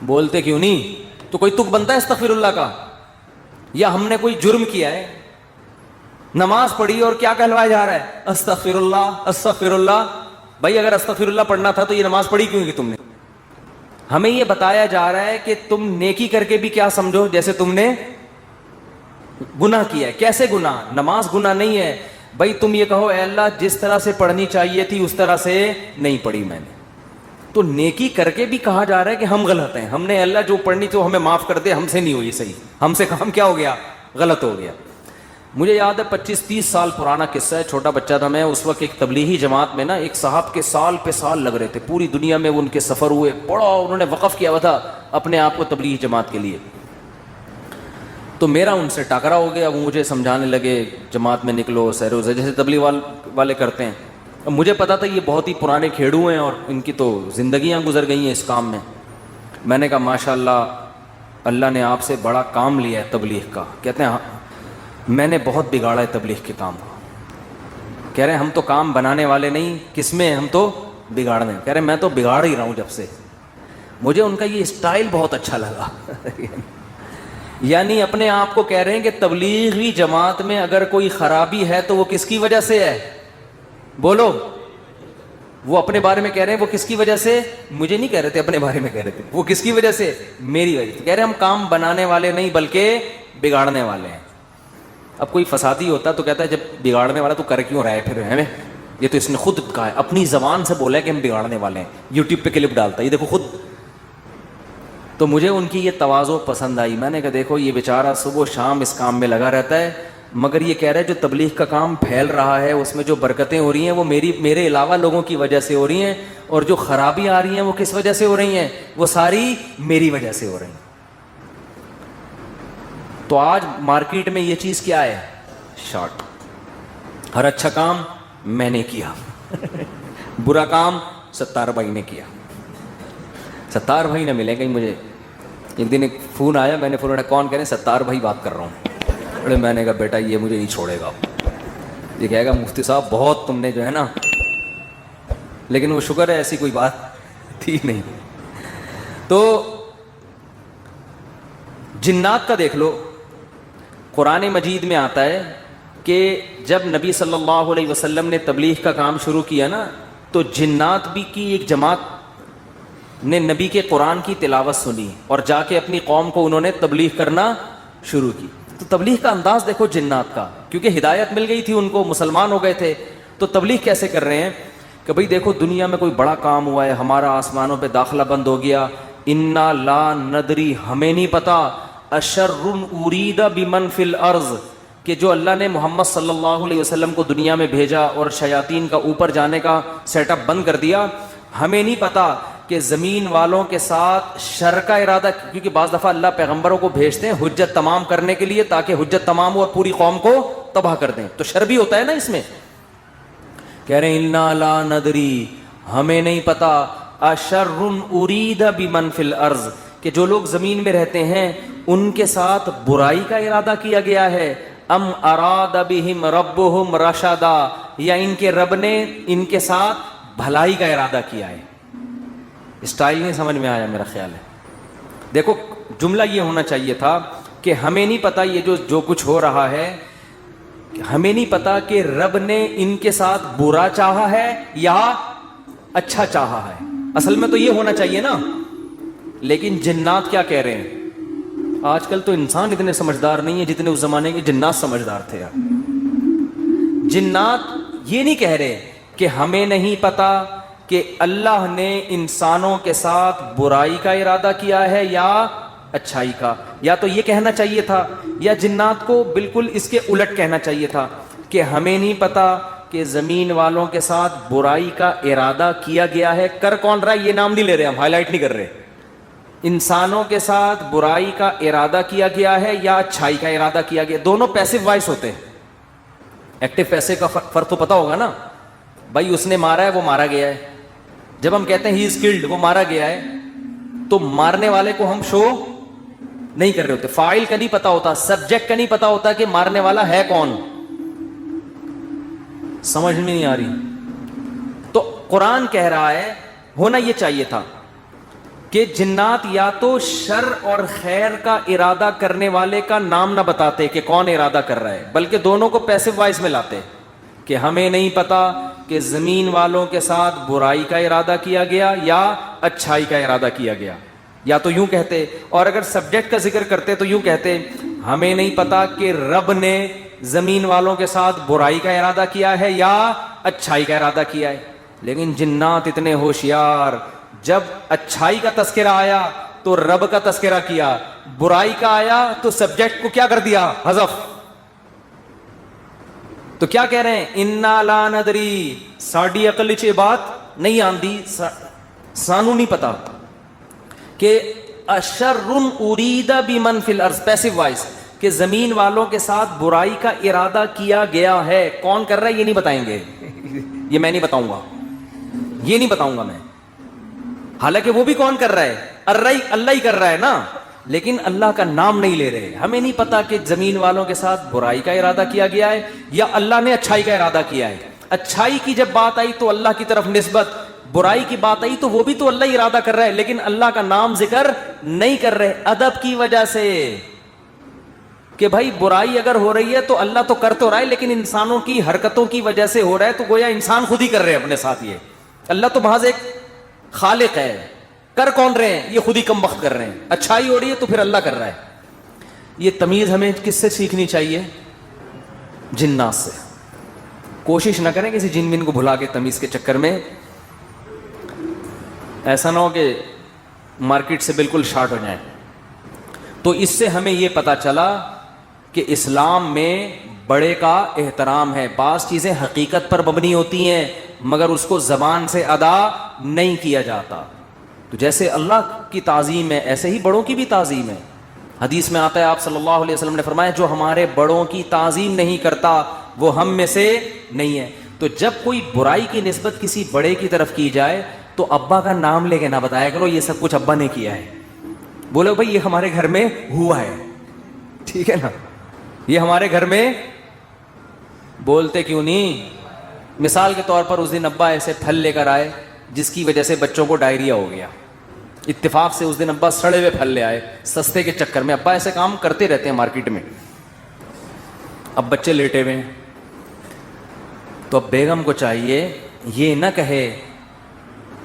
بولتے کیوں نہیں؟ تو کوئی تک بنتا ہے استغفر اللہ کا؟ یا ہم نے کوئی جرم کیا ہے، نماز پڑھی اور کیا کہلوایا جا رہا ہے؟ استغفر اللہ استغفر اللہ۔ بھائی اگر استغفر اللہ پڑھنا تھا تو یہ نماز پڑھی کیوں کی تم نے؟ ہمیں یہ بتایا جا رہا ہے کہ تم نیکی کر کے بھی کیا سمجھو جیسے تم نے گناہ کیا ہے۔ کیسے گناہ؟ نماز گناہ نہیں ہے بھائی، تم یہ کہو اے اللہ جس طرح سے پڑھنی چاہیے تھی اس طرح سے نہیں پڑھی میں نے، تو نیکی کر کے بھی کہا جا رہا ہے کہ ہم غلط ہیں، ہم نے اللہ جو پڑھنی تو ہمیں معاف کر دے، ہم سے نہیں ہوئی صحیح، ہم سے کام کیا ہو گیا؟ غلط ہو گیا۔ مجھے یاد ہے 25-30 سال پرانا قصہ ہے، چھوٹا بچہ تھا میں اس وقت، ایک تبلیغی جماعت میں نا ایک صاحب کے سال پہ سال لگ رہے تھے، پوری دنیا میں وہ ان کے سفر ہوئے، بڑا انہوں نے وقف کیا ہوا تھا اپنے آپ کو تبلیغی جماعت کے لیے۔ تو میرا ان سے ٹاکرا ہو گیا، وہ مجھے سمجھانے لگے جماعت میں نکلو سیر و جیسے تبلیغ والے کرتے ہیں۔ اب مجھے پتا تھا یہ بہت ہی پرانے کھیڑو ہیں اور ان کی تو زندگیاں گزر گئی ہیں اس کام میں۔ میں نے کہا ماشاءاللہ اللہ نے آپ سے بڑا کام لیا ہے تبلیغ کا۔ کہتے ہیں میں نے بہت بگاڑا ہے تبلیغ کے کام کو۔ کہہ رہے ہیں ہم تو کام بنانے والے نہیں، کس میں ہم تو بگاڑنے۔ کہہ رہے ہیں میں تو بگاڑ ہی رہا ہوں جب سے۔ مجھے ان کا یہ اسٹائل بہت اچھا لگا یعنی اپنے آپ کو کہہ رہے ہیں کہ تبلیغی جماعت میں اگر کوئی خرابی ہے تو وہ کس کی وجہ سے ہے؟ بولو۔ وہ اپنے بارے میں کہہ رہے ہیں وہ کس کی وجہ سے؟ مجھے نہیں کہہ رہے تھے، اپنے بارے میں کہہ رہے تھے۔ وہ کس کی وجہ سے؟ میری وجہ سے۔ کہہ رہے ہیں ہم کام بنانے والے نہیں بلکہ بگاڑنے والے ہیں۔ اب کوئی فسادی ہوتا تو کہتا ہے جب بگاڑنے والا تو کر کیوں رہا ہے پھر ہمیں؟ یہ تو اس نے خود کہا ہے، اپنی زبان سے بولا ہے کہ ہم بگاڑنے والے ہیں، یوٹیوب پہ کلپ ڈالتا ہے، یہ دیکھو خود۔ تو مجھے ان کی یہ تواضع پسند آئی۔ میں نے کہا دیکھو یہ بیچارہ صبح و شام اس کام میں لگا رہتا ہے، مگر یہ کہہ رہا ہے جو تبلیغ کا کام پھیل رہا ہے اس میں جو برکتیں ہو رہی ہیں وہ میرے علاوہ لوگوں کی وجہ سے ہو رہی ہیں، اور جو خرابی آ رہی ہیں وہ کس وجہ سے ہو رہی ہیں؟ وہ ساری میری وجہ سے ہو رہی ہیں۔ تو آج مارکیٹ میں یہ چیز کیا ہے؟ شارٹ۔ ہر اچھا کام میں نے کیا برا کام ستار بھائی نے کیا۔ ستار بھائی نہ ملے کہیں مجھے۔ ایک دن ایک فون آیا، میں نے فون اٹھایا، کون؟ کہہ رہے ہیں ستار بھائی بات کر رہا ہوں۔ بڑے میں نے کہا بیٹا یہ مجھے نہیں چھوڑے گا، یہ کہے گا مفتی صاحب بہت تم نے جو ہے نا، لیکن وہ شکر ہے ایسی کوئی بات تھی نہیں۔ تو جنات کا دیکھ لو، قرآن مجید میں آتا ہے کہ جب نبی صلی اللہ علیہ وسلم نے تبلیغ کا کام شروع کیا نا تو جنات بھی کی ایک جماعت نے نبی کے قرآن کی تلاوت سنی اور جا کے اپنی قوم کو انہوں نے تبلیغ کرنا شروع کی۔ تو تبلیغ کا انداز دیکھو جنات کا، کیونکہ ہدایت مل گئی تھی ان کو، مسلمان ہو گئے تھے، تو تبلیغ کیسے کر رہے ہیں کہ بھئی دیکھو دنیا میں کوئی بڑا کام ہوا ہے، ہمارا آسمانوں پہ داخلہ بند ہو گیا، انا لا ندری، ہمیں نہیں پتا، اشر ارید بمن فی الارض، کہ جو اللہ نے محمد صلی اللہ علیہ وسلم کو دنیا میں بھیجا اور شیاطین کا اوپر جانے کا سیٹ اپ بند کر دیا، ہمیں نہیں پتا کہ زمین والوں کے ساتھ شر کا ارادہ، کیونکہ بعض دفعہ اللہ پیغمبروں کو بھیجتے ہیں حجت تمام کرنے کے لیے تاکہ حجت تمام ہو اور پوری قوم کو تباہ کر دیں، تو شر بھی ہوتا ہے نا اس میں۔ کہہ رہے ہیں انا لا ندری، ہمیں نہیں پتا، اشر ارید بمن فی الارض، کہ جو لوگ زمین میں رہتے ہیں ان کے ساتھ برائی کا ارادہ کیا گیا ہے، ام اراد بہم ربہم رشدا, یا ان کے رب نے ان کے ساتھ بھلائی کا ارادہ کیا ہے. اسٹائل نہیں سمجھ میں آیا میرا خیال ہے. دیکھو جملہ یہ ہونا چاہیے تھا کہ ہمیں نہیں پتا یہ جو کچھ ہو رہا ہے, ہمیں نہیں پتا کہ رب نے ان کے ساتھ برا چاہا ہے یا اچھا چاہا ہے. اصل میں تو یہ ہونا چاہیے نا. لیکن جنات کیا کہہ رہے ہیں؟ آج کل تو انسان اتنے سمجھدار نہیں ہے جتنے اس زمانے کے جنات سمجھدار تھے یار. جنات یہ نہیں کہہ رہے کہ ہمیں نہیں پتا کہ اللہ نے انسانوں کے ساتھ برائی کا ارادہ کیا ہے یا اچھائی کا. یا تو یہ کہنا چاہیے تھا, یا جنات کو بالکل اس کے الٹ کہنا چاہیے تھا کہ ہمیں نہیں پتا کہ زمین والوں کے ساتھ برائی کا ارادہ کیا گیا ہے. کر کون رہا ہے یہ نام نہیں لے رہے, ہم ہائی لائٹ نہیں کر رہے. انسانوں کے ساتھ برائی کا ارادہ کیا گیا ہے یا اچھائی کا ارادہ کیا گیا. دونوں پیسو وائس ہوتے ہیں. ایکٹیو پیسے کا فرق تو پتا ہوگا نا. بھائی اس نے مارا ہے, وہ مارا گیا ہے. جب ہم کہتے ہیں ہی از کلڈ, وہ مارا گیا ہے, تو مارنے والے کو ہم شو نہیں کر رہے ہوتے. فاعل کا نہیں پتا ہوتا, سبجیکٹ کا نہیں پتا ہوتا کہ مارنے والا ہے کون. سمجھ میں نہیں آ رہی. تو قرآن کہہ رہا ہے ہونا یہ چاہیے تھا کہ جنات یا تو شر اور خیر کا ارادہ کرنے والے کا نام نہ بتاتے کہ کون ارادہ کر رہا ہے, بلکہ دونوں کو پیسو وائس میں لاتے کہ ہمیں نہیں پتا کہ زمین والوں کے ساتھ برائی کا ارادہ کیا گیا یا اچھائی کا ارادہ کیا گیا. یا تو یوں کہتے, اور اگر سبجیکٹ کا ذکر کرتے تو یوں کہتے ہمیں نہیں پتا کہ رب نے زمین والوں کے ساتھ برائی کا ارادہ کیا ہے یا اچھائی کا ارادہ کیا ہے. لیکن جنات اتنے ہوشیار, جب اچھائی کا تذکرہ آیا تو رب کا تذکرہ کیا, برائی کا آیا تو سبجیکٹ کو کیا کر دیا, حذف. تو کیا کہہ رہے ہیں, انا لا ندری, ساڈی عقل چ بات نہیں آندی, سانو نہیں پتا کہ اشر ارید بمن فی الارض, پیسو وائس, کہ زمین والوں کے ساتھ برائی کا ارادہ کیا گیا ہے. کون کر رہا ہے یہ نہیں بتائیں گے, یہ میں نہیں بتاؤں گا, یہ نہیں بتاؤں گا میں. حالانکہ وہ بھی کون کر رہا ہے, اللہ ہی کر رہا ہے نا, لیکن اللہ کا نام نہیں لے رہے. ہمیں نہیں پتا کہ زمین والوں کے ساتھ برائی کا ارادہ کیا گیا ہے یا اللہ نے اچھائی کا ارادہ کیا ہے. اچھائی کی جب بات آئی تو اللہ کی طرف نسبت, برائی کی بات آئی تو وہ بھی تو اللہ ہی ارادہ کر رہا ہے, لیکن اللہ کا نام ذکر نہیں کر رہے. ادب کی وجہ سے کہ بھائی برائی اگر ہو رہی ہے تو اللہ تو کر تو رہا ہے, لیکن انسانوں کی حرکتوں کی وجہ سے ہو رہا ہے, تو گویا انسان خود ہی کر رہے ہیں اپنے ساتھ. یہ اللہ تو محض ایک خالق ہے, کر کون رہے ہیں, یہ خود ہی کم وقت کر رہے ہیں. اچھائی ہو رہی ہے تو پھر اللہ کر رہا ہے. یہ تمیز ہمیں کس سے سیکھنی چاہیے, جنات سے. کوشش نہ کریں کسی جن بن کو بھلا کے تمیز کے چکر میں, ایسا نہ ہو کہ مارکیٹ سے بالکل شارٹ ہو جائیں. تو اس سے ہمیں یہ پتا چلا کہ اسلام میں بڑے کا احترام ہے. بعض چیزیں حقیقت پر مبنی ہوتی ہیں مگر اس کو زبان سے ادا نہیں کیا جاتا. تو جیسے اللہ کی تعظیم ہے ایسے ہی بڑوں کی بھی تعظیم ہے. حدیث میں آتا ہے, آپ صلی اللہ علیہ وسلم نے فرمایا جو ہمارے بڑوں کی تعظیم نہیں کرتا وہ ہم میں سے نہیں ہے. تو جب کوئی برائی کی نسبت کسی بڑے کی طرف کی جائے تو ابا کا نام لے کے نہ بتایا کرو یہ سب کچھ ابا نے کیا ہے. بولو بھائی یہ ہمارے گھر میں ہوا ہے, ٹھیک ہے نا, یہ ہمارے گھر میں. بولتے کیوں نہیں؟ مثال کے طور پر اس دن ابا ایسے پھل لے کر آئے جس کی وجہ سے بچوں کو ڈائریا ہو گیا. اتفاق سے اس دن ابا سڑے ہوئے پھل لے آئے سستے کے چکر میں. ابا ایسے کام کرتے رہتے ہیں مارکیٹ میں. اب بچے لیٹے ہوئے ہیں تو اب بیگم کو چاہیے یہ نہ کہے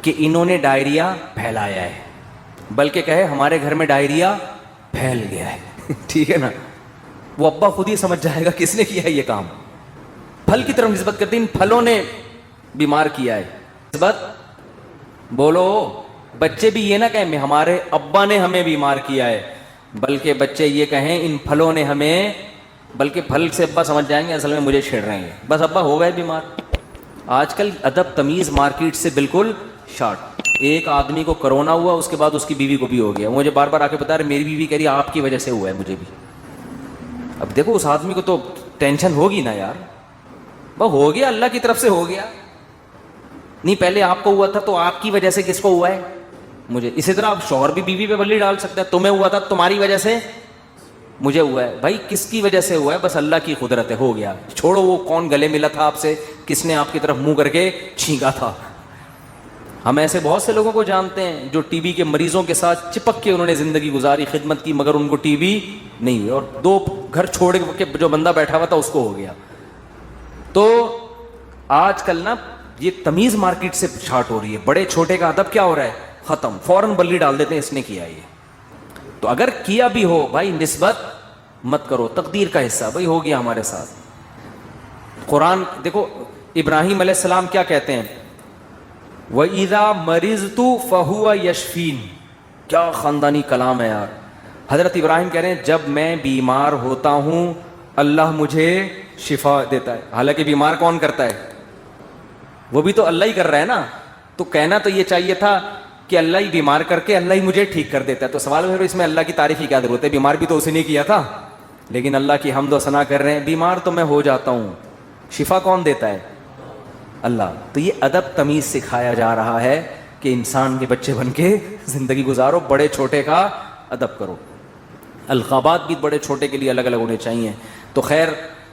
کہ انہوں نے ڈائریا پھیلایا ہے, بلکہ کہے ہمارے گھر میں ڈائریا پھیل گیا ہے. ٹھیک ہے نا, وہ ابا خود ہی سمجھ جائے گا کس نے کیا ہے یہ کام. پھل کی طرف نسبت کرتے ان پھلوں نے بیمار کیا ہے. نسبت بولو, بچے بھی یہ نہ کہیں ہمارے ابا نے ہمیں بیمار کیا ہے, بلکہ بچے یہ کہیں ان پھلوں نے ہمیں, بلکہ پھل سے ابا سمجھ جائیں گے اصل میں مجھے چھیڑ رہے ہیں, بس ابا ہو گئے بیمار. آج کل ادب تمیز مارکیٹ سے بالکل شارٹ. ایک آدمی کو کرونا ہوا, اس کے بعد اس کی بیوی کو بھی ہو گیا. مجھے بار بار آ کے بتا رہے میری بیوی کہہ رہی آپ کی وجہ سے ہوا ہے مجھے بھی. اب دیکھو اس آدمی کو تو ٹینشن ہوگی نا یار, وہ ہو گیا اللہ کی طرف سے ہو گیا. نہیں پہلے آپ کو ہوا تھا تو آپ کی وجہ سے کس کو ہوا ہے, مجھے. اسی طرح آپ شوہر بھی بیوی پہ بلی ڈال سکتے ہیں, تمہیں ہوا تھا تمہاری وجہ سے. مجھے ہوا ہے. بھائی کس کی وجہ سے ہوا ہے؟ بس اللہ کی قدرت ہے, ہو گیا. چھوڑو وہ کون گلے ملا تھا آپ سے, کس نے آپ کی طرف منہ کر کے چھینکا تھا. ہم ایسے بہت سے لوگوں کو جانتے ہیں جو ٹی بی کے مریضوں کے ساتھ چپک کے انہوں نے زندگی گزاری, خدمت کی, مگر ان کو ٹی بی نہیں ہوئی, اور 2 گھر چھوڑ کے جو بندہ بیٹھا ہوا تھا اس کو ہو گیا. تو آج کل نا یہ تمیز مارکیٹ سے چھاٹ ہو رہی ہے. بڑے چھوٹے کا ادب کیا ہو رہا ہے؟ ختم. فوراً بلی ڈال دیتے ہیں اس نے کیا یہ. تو اگر کیا بھی ہو بھائی نسبت مت کرو, تقدیر کا حصہ بھائی ہو گیا ہمارے ساتھ. قرآن دیکھو ابراہیم علیہ السلام کیا کہتے ہیں, وَإِذَا مَرِضْتُ فَهُوَ يَشْفِينِ. کیا خاندانی کلام ہے یار. حضرت ابراہیم کہہ رہے ہیں جب میں بیمار ہوتا ہوں اللہ مجھے شفا دیتا ہے. حالانکہ بیمار کون کرتا ہے؟ وہ بھی تو اللہ ہی کر رہا ہے نا. تو کہنا تو یہ چاہیے تھا کہ اللہ ہی بیمار کر کے اللہ ہی مجھے ٹھیک کر دیتا ہے. تو سوال ہے اس میں اللہ کی تعریف کی کیا ضرورت ہے؟ بیمار بھی تو اسی نے کیا تھا. لیکن اللہ کی حمد و ثنا کر رہے ہیں, بیمار تو میں ہو جاتا ہوں, شفا کون دیتا ہے؟ اللہ. تو یہ ادب تمیز سکھایا جا رہا ہے کہ انسان کے بچے بن کے زندگی گزارو, بڑے چھوٹے کا ادب کرو. القابات بھی بڑے چھوٹے کے لیے الگ الگ ہونے چاہیے. تو خیر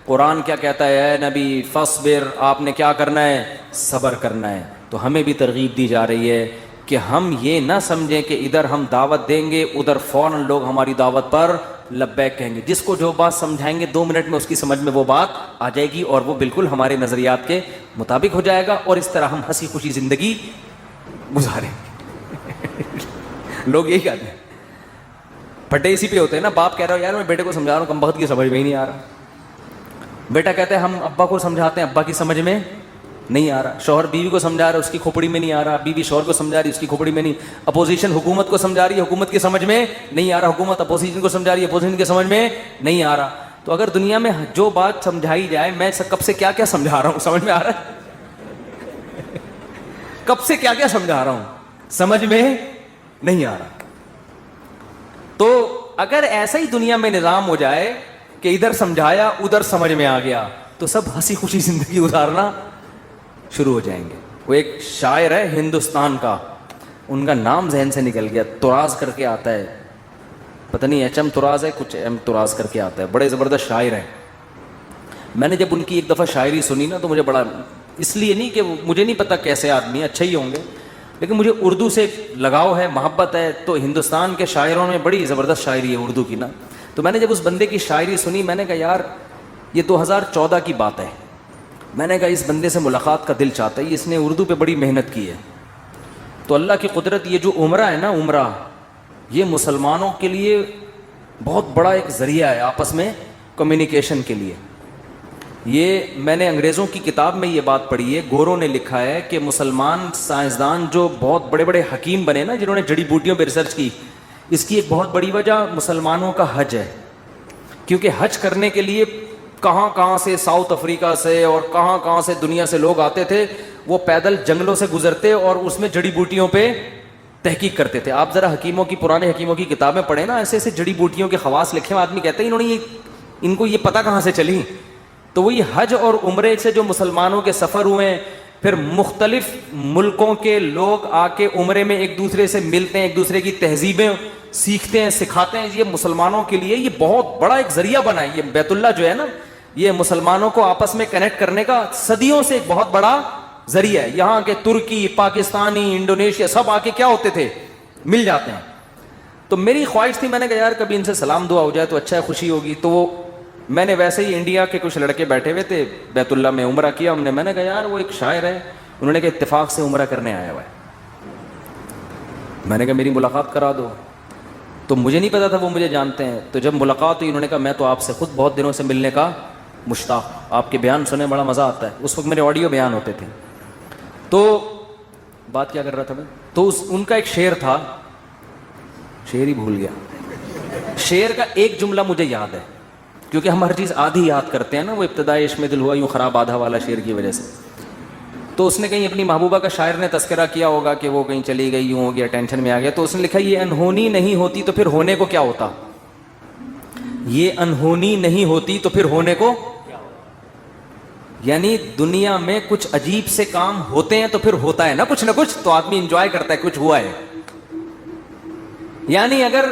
قرآن کیا کہتا ہے؟ اے نبی فاصبر, آپ نے کیا کرنا ہے؟ صبر کرنا ہے. تو ہمیں بھی ترغیب دی جا رہی ہے کہ ہم یہ نہ سمجھیں کہ ادھر ہم دعوت دیں گے ادھر فوراً لوگ ہماری دعوت پر لبیک کہیں گے. جس کو جو بات سمجھائیں گے 2 منٹ میں اس کی سمجھ میں وہ بات آ جائے گی اور وہ بالکل ہمارے نظریات کے مطابق ہو جائے گا, اور اس طرح ہم ہنسی خوشی زندگی گزاریں. لوگ یہی کہتے ہیں, پھٹے اسی پہ ہوتے ہیں نا. باپ کہہ رہا ہو یار میں بیٹے کو سمجھا رہا ہوں, کم وقت کی سمجھ میں ہی نہیں آ رہا. بیٹا کہتے ہیں ہم ابا کو سمجھاتے ہیں, ابا کی سمجھ میں نہیں آ رہا. شوہر بیوی کو سمجھا رہا ہے, اس کی کھوپڑی میں نہیں آ رہا. بیوی شوہر کو سمجھا رہی ہے, اس کی کھوپڑی میں نہیں. اپوزیشن حکومت کو سمجھا رہی ہے, حکومت کی سمجھ میں نہیں آ رہا. حکومت اپوزیشن کو سمجھا رہی ہے, اپوزیشن کی سمجھ میں نہیں آ رہا. تو اگر دنیا میں جو بات سمجھائی جائے, میں کب سے کیا کیا سمجھا رہا ہوں, سمجھ میں آ رہا ہے؟ کب سے کیا کیا سمجھا رہا ہوں, سمجھ میں نہیں آ رہا. تو اگر ایسا ہی دنیا میں نظام ہو جائے کہ ادھر سمجھایا ادھر سمجھ میں آ گیا, تو سب ہنسی خوشی زندگی گزارنا شروع ہو جائیں گے. وہ ایک شاعر ہے ہندوستان کا, ان کا نام ذہن سے نکل گیا, تراز کر کے آتا ہے, پتہ نہیں ایچ ایم تراز ہے, کچھ ایم تراز کر کے آتا ہے. بڑے زبردست شاعر ہیں. میں نے جب ان کی ایک دفعہ شاعری سنی نا تو مجھے بڑا, اس لیے نہیں کہ مجھے نہیں پتا کیسے آدمی, اچھے ہی ہوں گے, لیکن مجھے اردو سے لگاؤ ہے, محبت ہے. تو ہندوستان کے شاعروں میں بڑی زبردست شاعری ہے اردو کی نا. تو میں نے جب اس بندے کی شاعری سنی, میں نے کہا یار یہ 2014 کی بات ہے. میں نے کہا اس بندے سے ملاقات کا دل چاہتا ہے, اس نے اردو پہ بڑی محنت کی ہے. تو اللہ کی قدرت, یہ جو عمرہ ہے نا, عمرہ یہ مسلمانوں کے لیے بہت بڑا ایک ذریعہ ہے آپس میں کمیونیکیشن کے لیے. یہ میں نے انگریزوں کی کتاب میں یہ بات پڑھی ہے, گوروں نے لکھا ہے کہ مسلمان سائنسدان جو بہت بڑے بڑے حکیم بنے نا, جنہوں نے جڑی بوٹیوں پہ ریسرچ کی, اس کی ایک بہت بڑی وجہ مسلمانوں کا حج ہے. کیونکہ حج کرنے کے لیے کہاں کہاں سے, ساؤتھ افریقہ سے اور کہاں کہاں سے دنیا سے لوگ آتے تھے. وہ پیدل جنگلوں سے گزرتے اور اس میں جڑی بوٹیوں پہ تحقیق کرتے تھے. آپ ذرا حکیموں کی, پرانے حکیموں کی کتابیں پڑھیں نا, ایسے ایسے جڑی بوٹیوں کے خواص لکھے ہیں. آدمی کہتے ہیں انہوں نے ان کو یہ پتہ کہاں سے چلی. تو وہی حج اور عمرے سے جو مسلمانوں کے سفر ہوئے ہیں, پھر مختلف ملکوں کے لوگ آ کے عمرے میں ایک دوسرے سے ملتے ہیں, ایک دوسرے کی تہذیبیں سیکھتے ہیں, سکھاتے ہیں. یہ مسلمانوں کے لیے یہ بہت بڑا ایک ذریعہ بنا ہے. یہ بیت اللہ جو ہے نا, یہ مسلمانوں کو آپس میں کنیکٹ کرنے کا صدیوں سے ایک بہت بڑا ذریعہ ہے. یہاں کے ترکی, پاکستانی, انڈونیشیا سب آ کے کیا ہوتے تھے, مل جاتے ہیں. تو میری خواہش تھی, میں نے کہا یار کبھی ان سے سلام دعا ہو جائے تو اچھا ہے, خوشی ہوگی. تو میں نے ویسے ہی انڈیا کے کچھ لڑکے بیٹھے ہوئے تھے, بیت اللہ میں عمرہ کیا ہم نے. میں نے کہا یار وہ ایک شاعر ہے, انہوں نے کہا اتفاق سے عمرہ کرنے آیا ہوا ہے. میں نے کہا میری ملاقات کرا دو. تو مجھے نہیں پتا تھا وہ مجھے جانتے ہیں. تو جب ملاقات ہوئی, انہوں نے کہا میں تو آپ سے خود بہت دنوں سے ملنے کا مشتاق, آپ کے بیان سنے بڑا مزہ آتا ہے. اس وقت میرے آڈیو بیان ہوتے تھے. تو بات کیا کر رہا تھا میں, تو ان کا ایک شعر تھا, شعر ہی بھول گیا. شعر کا ایک جملہ مجھے یاد ہے, کیونکہ ہم ہر چیز آدھی یاد کرتے ہیں نا. وہ ابتدائی عشق میں دل ہوا یوں خراب آدھا والا شعر کی وجہ سے. تو اس نے کہیں اپنی محبوبہ کا, شاعر نے تذکرہ کیا ہوگا کہ وہ کہیں چلی گئی, یوں ہو گیا, ٹینشن میں آ گیا. تو اس نے لکھا یہ انہونی نہیں ہوتی تو پھر ہونے کو کیا ہوتا. یہ انہونی نہیں ہوتی تو پھر ہونے کو, یعنی دنیا میں کچھ عجیب سے کام ہوتے ہیں تو پھر ہوتا ہے نا کچھ نہ کچھ, تو آدمی انجوائے کرتا ہے کچھ ہوا ہے. یعنی اگر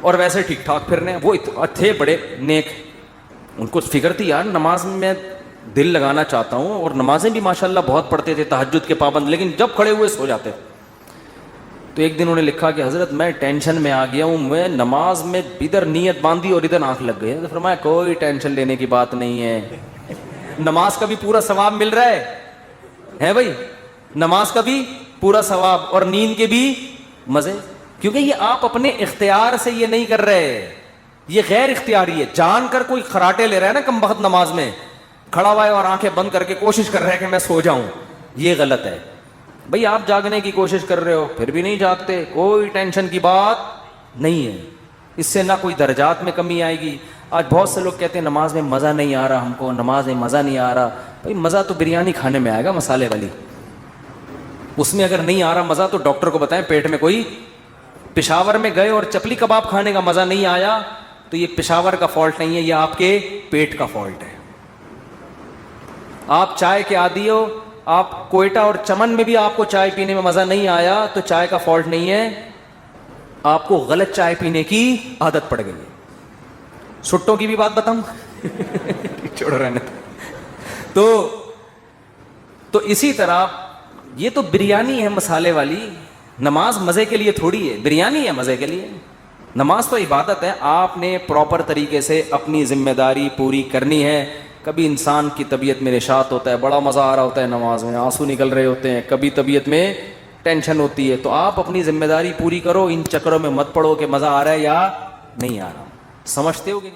اور ویسے ٹھیک ٹھاک پھر رہے ہیں. وہ تھے بڑے نیک, ان کو فکر تھی یار نماز میں دل لگانا چاہتا ہوں, اور نمازیں بھی ماشاءاللہ بہت پڑھتے تھے, تہجد کے پابند, لیکن جب کھڑے ہوئے سو جاتے. تو ایک دن انہوں نے لکھا کہ حضرت میں ٹینشن میں آ گیا ہوں, میں نماز میں ادھر نیت باندھی اور ادھر آنکھ لگ گئی. تو فرمایا کوئی ٹینشن لینے کی بات نہیں ہے, نماز کا بھی پورا ثواب مل رہا ہے بھائی, نماز کا بھی پورا ثواب اور نیند کے بھی مزے, کیونکہ یہ آپ اپنے اختیار سے یہ نہیں کر رہے, یہ غیر اختیاری ہے. جان کر کوئی خراٹے لے رہا ہے نا کم بخت نماز میں کھڑا ہوا ہے اور آنکھیں بند کر کے کوشش کر رہا ہے کہ میں سو جاؤں, یہ غلط ہے. بھئی آپ جاگنے کی کوشش کر رہے ہو پھر بھی نہیں جاگتے, کوئی ٹینشن کی بات نہیں ہے, اس سے نہ کوئی درجات میں کمی آئے گی. آج بہت سے لوگ کہتے ہیں نماز میں مزہ نہیں آ رہا, ہم کو نماز میں مزہ نہیں آ رہا. بھئی مزہ تو بریانی کھانے میں آئے گا مسالے والی, اس میں اگر نہیں آ رہا مزہ تو ڈاکٹر کو بتائیں. پیٹ میں کوئی پشاور میں گئے اور چپلی کباب کھانے کا مزہ نہیں آیا تو یہ پشاور کا فالٹ نہیں ہے, یہ آپ کے پیٹ کا فالٹ ہے. آپ چائے کے عادی ہو, آپ کوئٹہ اور چمن میں بھی آپ کو چائے پینے میں مزہ نہیں آیا تو چائے کا فالٹ نہیں ہے, آپ کو غلط چائے پینے کی عادت پڑ گئی ہے. سٹوں کی بھی بات بتاؤں چھوڑ رہنے تو اسی طرح یہ تو بریانی ہے مسالے والی, نماز مزے کے لیے تھوڑی ہے, بریانی ہے مزے کے لیے. نماز تو عبادت ہے, آپ نے پراپر طریقے سے اپنی ذمہ داری پوری کرنی ہے. کبھی انسان کی طبیعت میں نشاط ہوتا ہے, بڑا مزہ آ رہا ہوتا ہے نماز میں, آنسو نکل رہے ہوتے ہیں, کبھی طبیعت میں ٹینشن ہوتی ہے, تو آپ اپنی ذمہ داری پوری کرو, ان چکروں میں مت پڑو کہ مزہ آ رہا ہے یا نہیں آ رہا. سمجھتے ہو کہ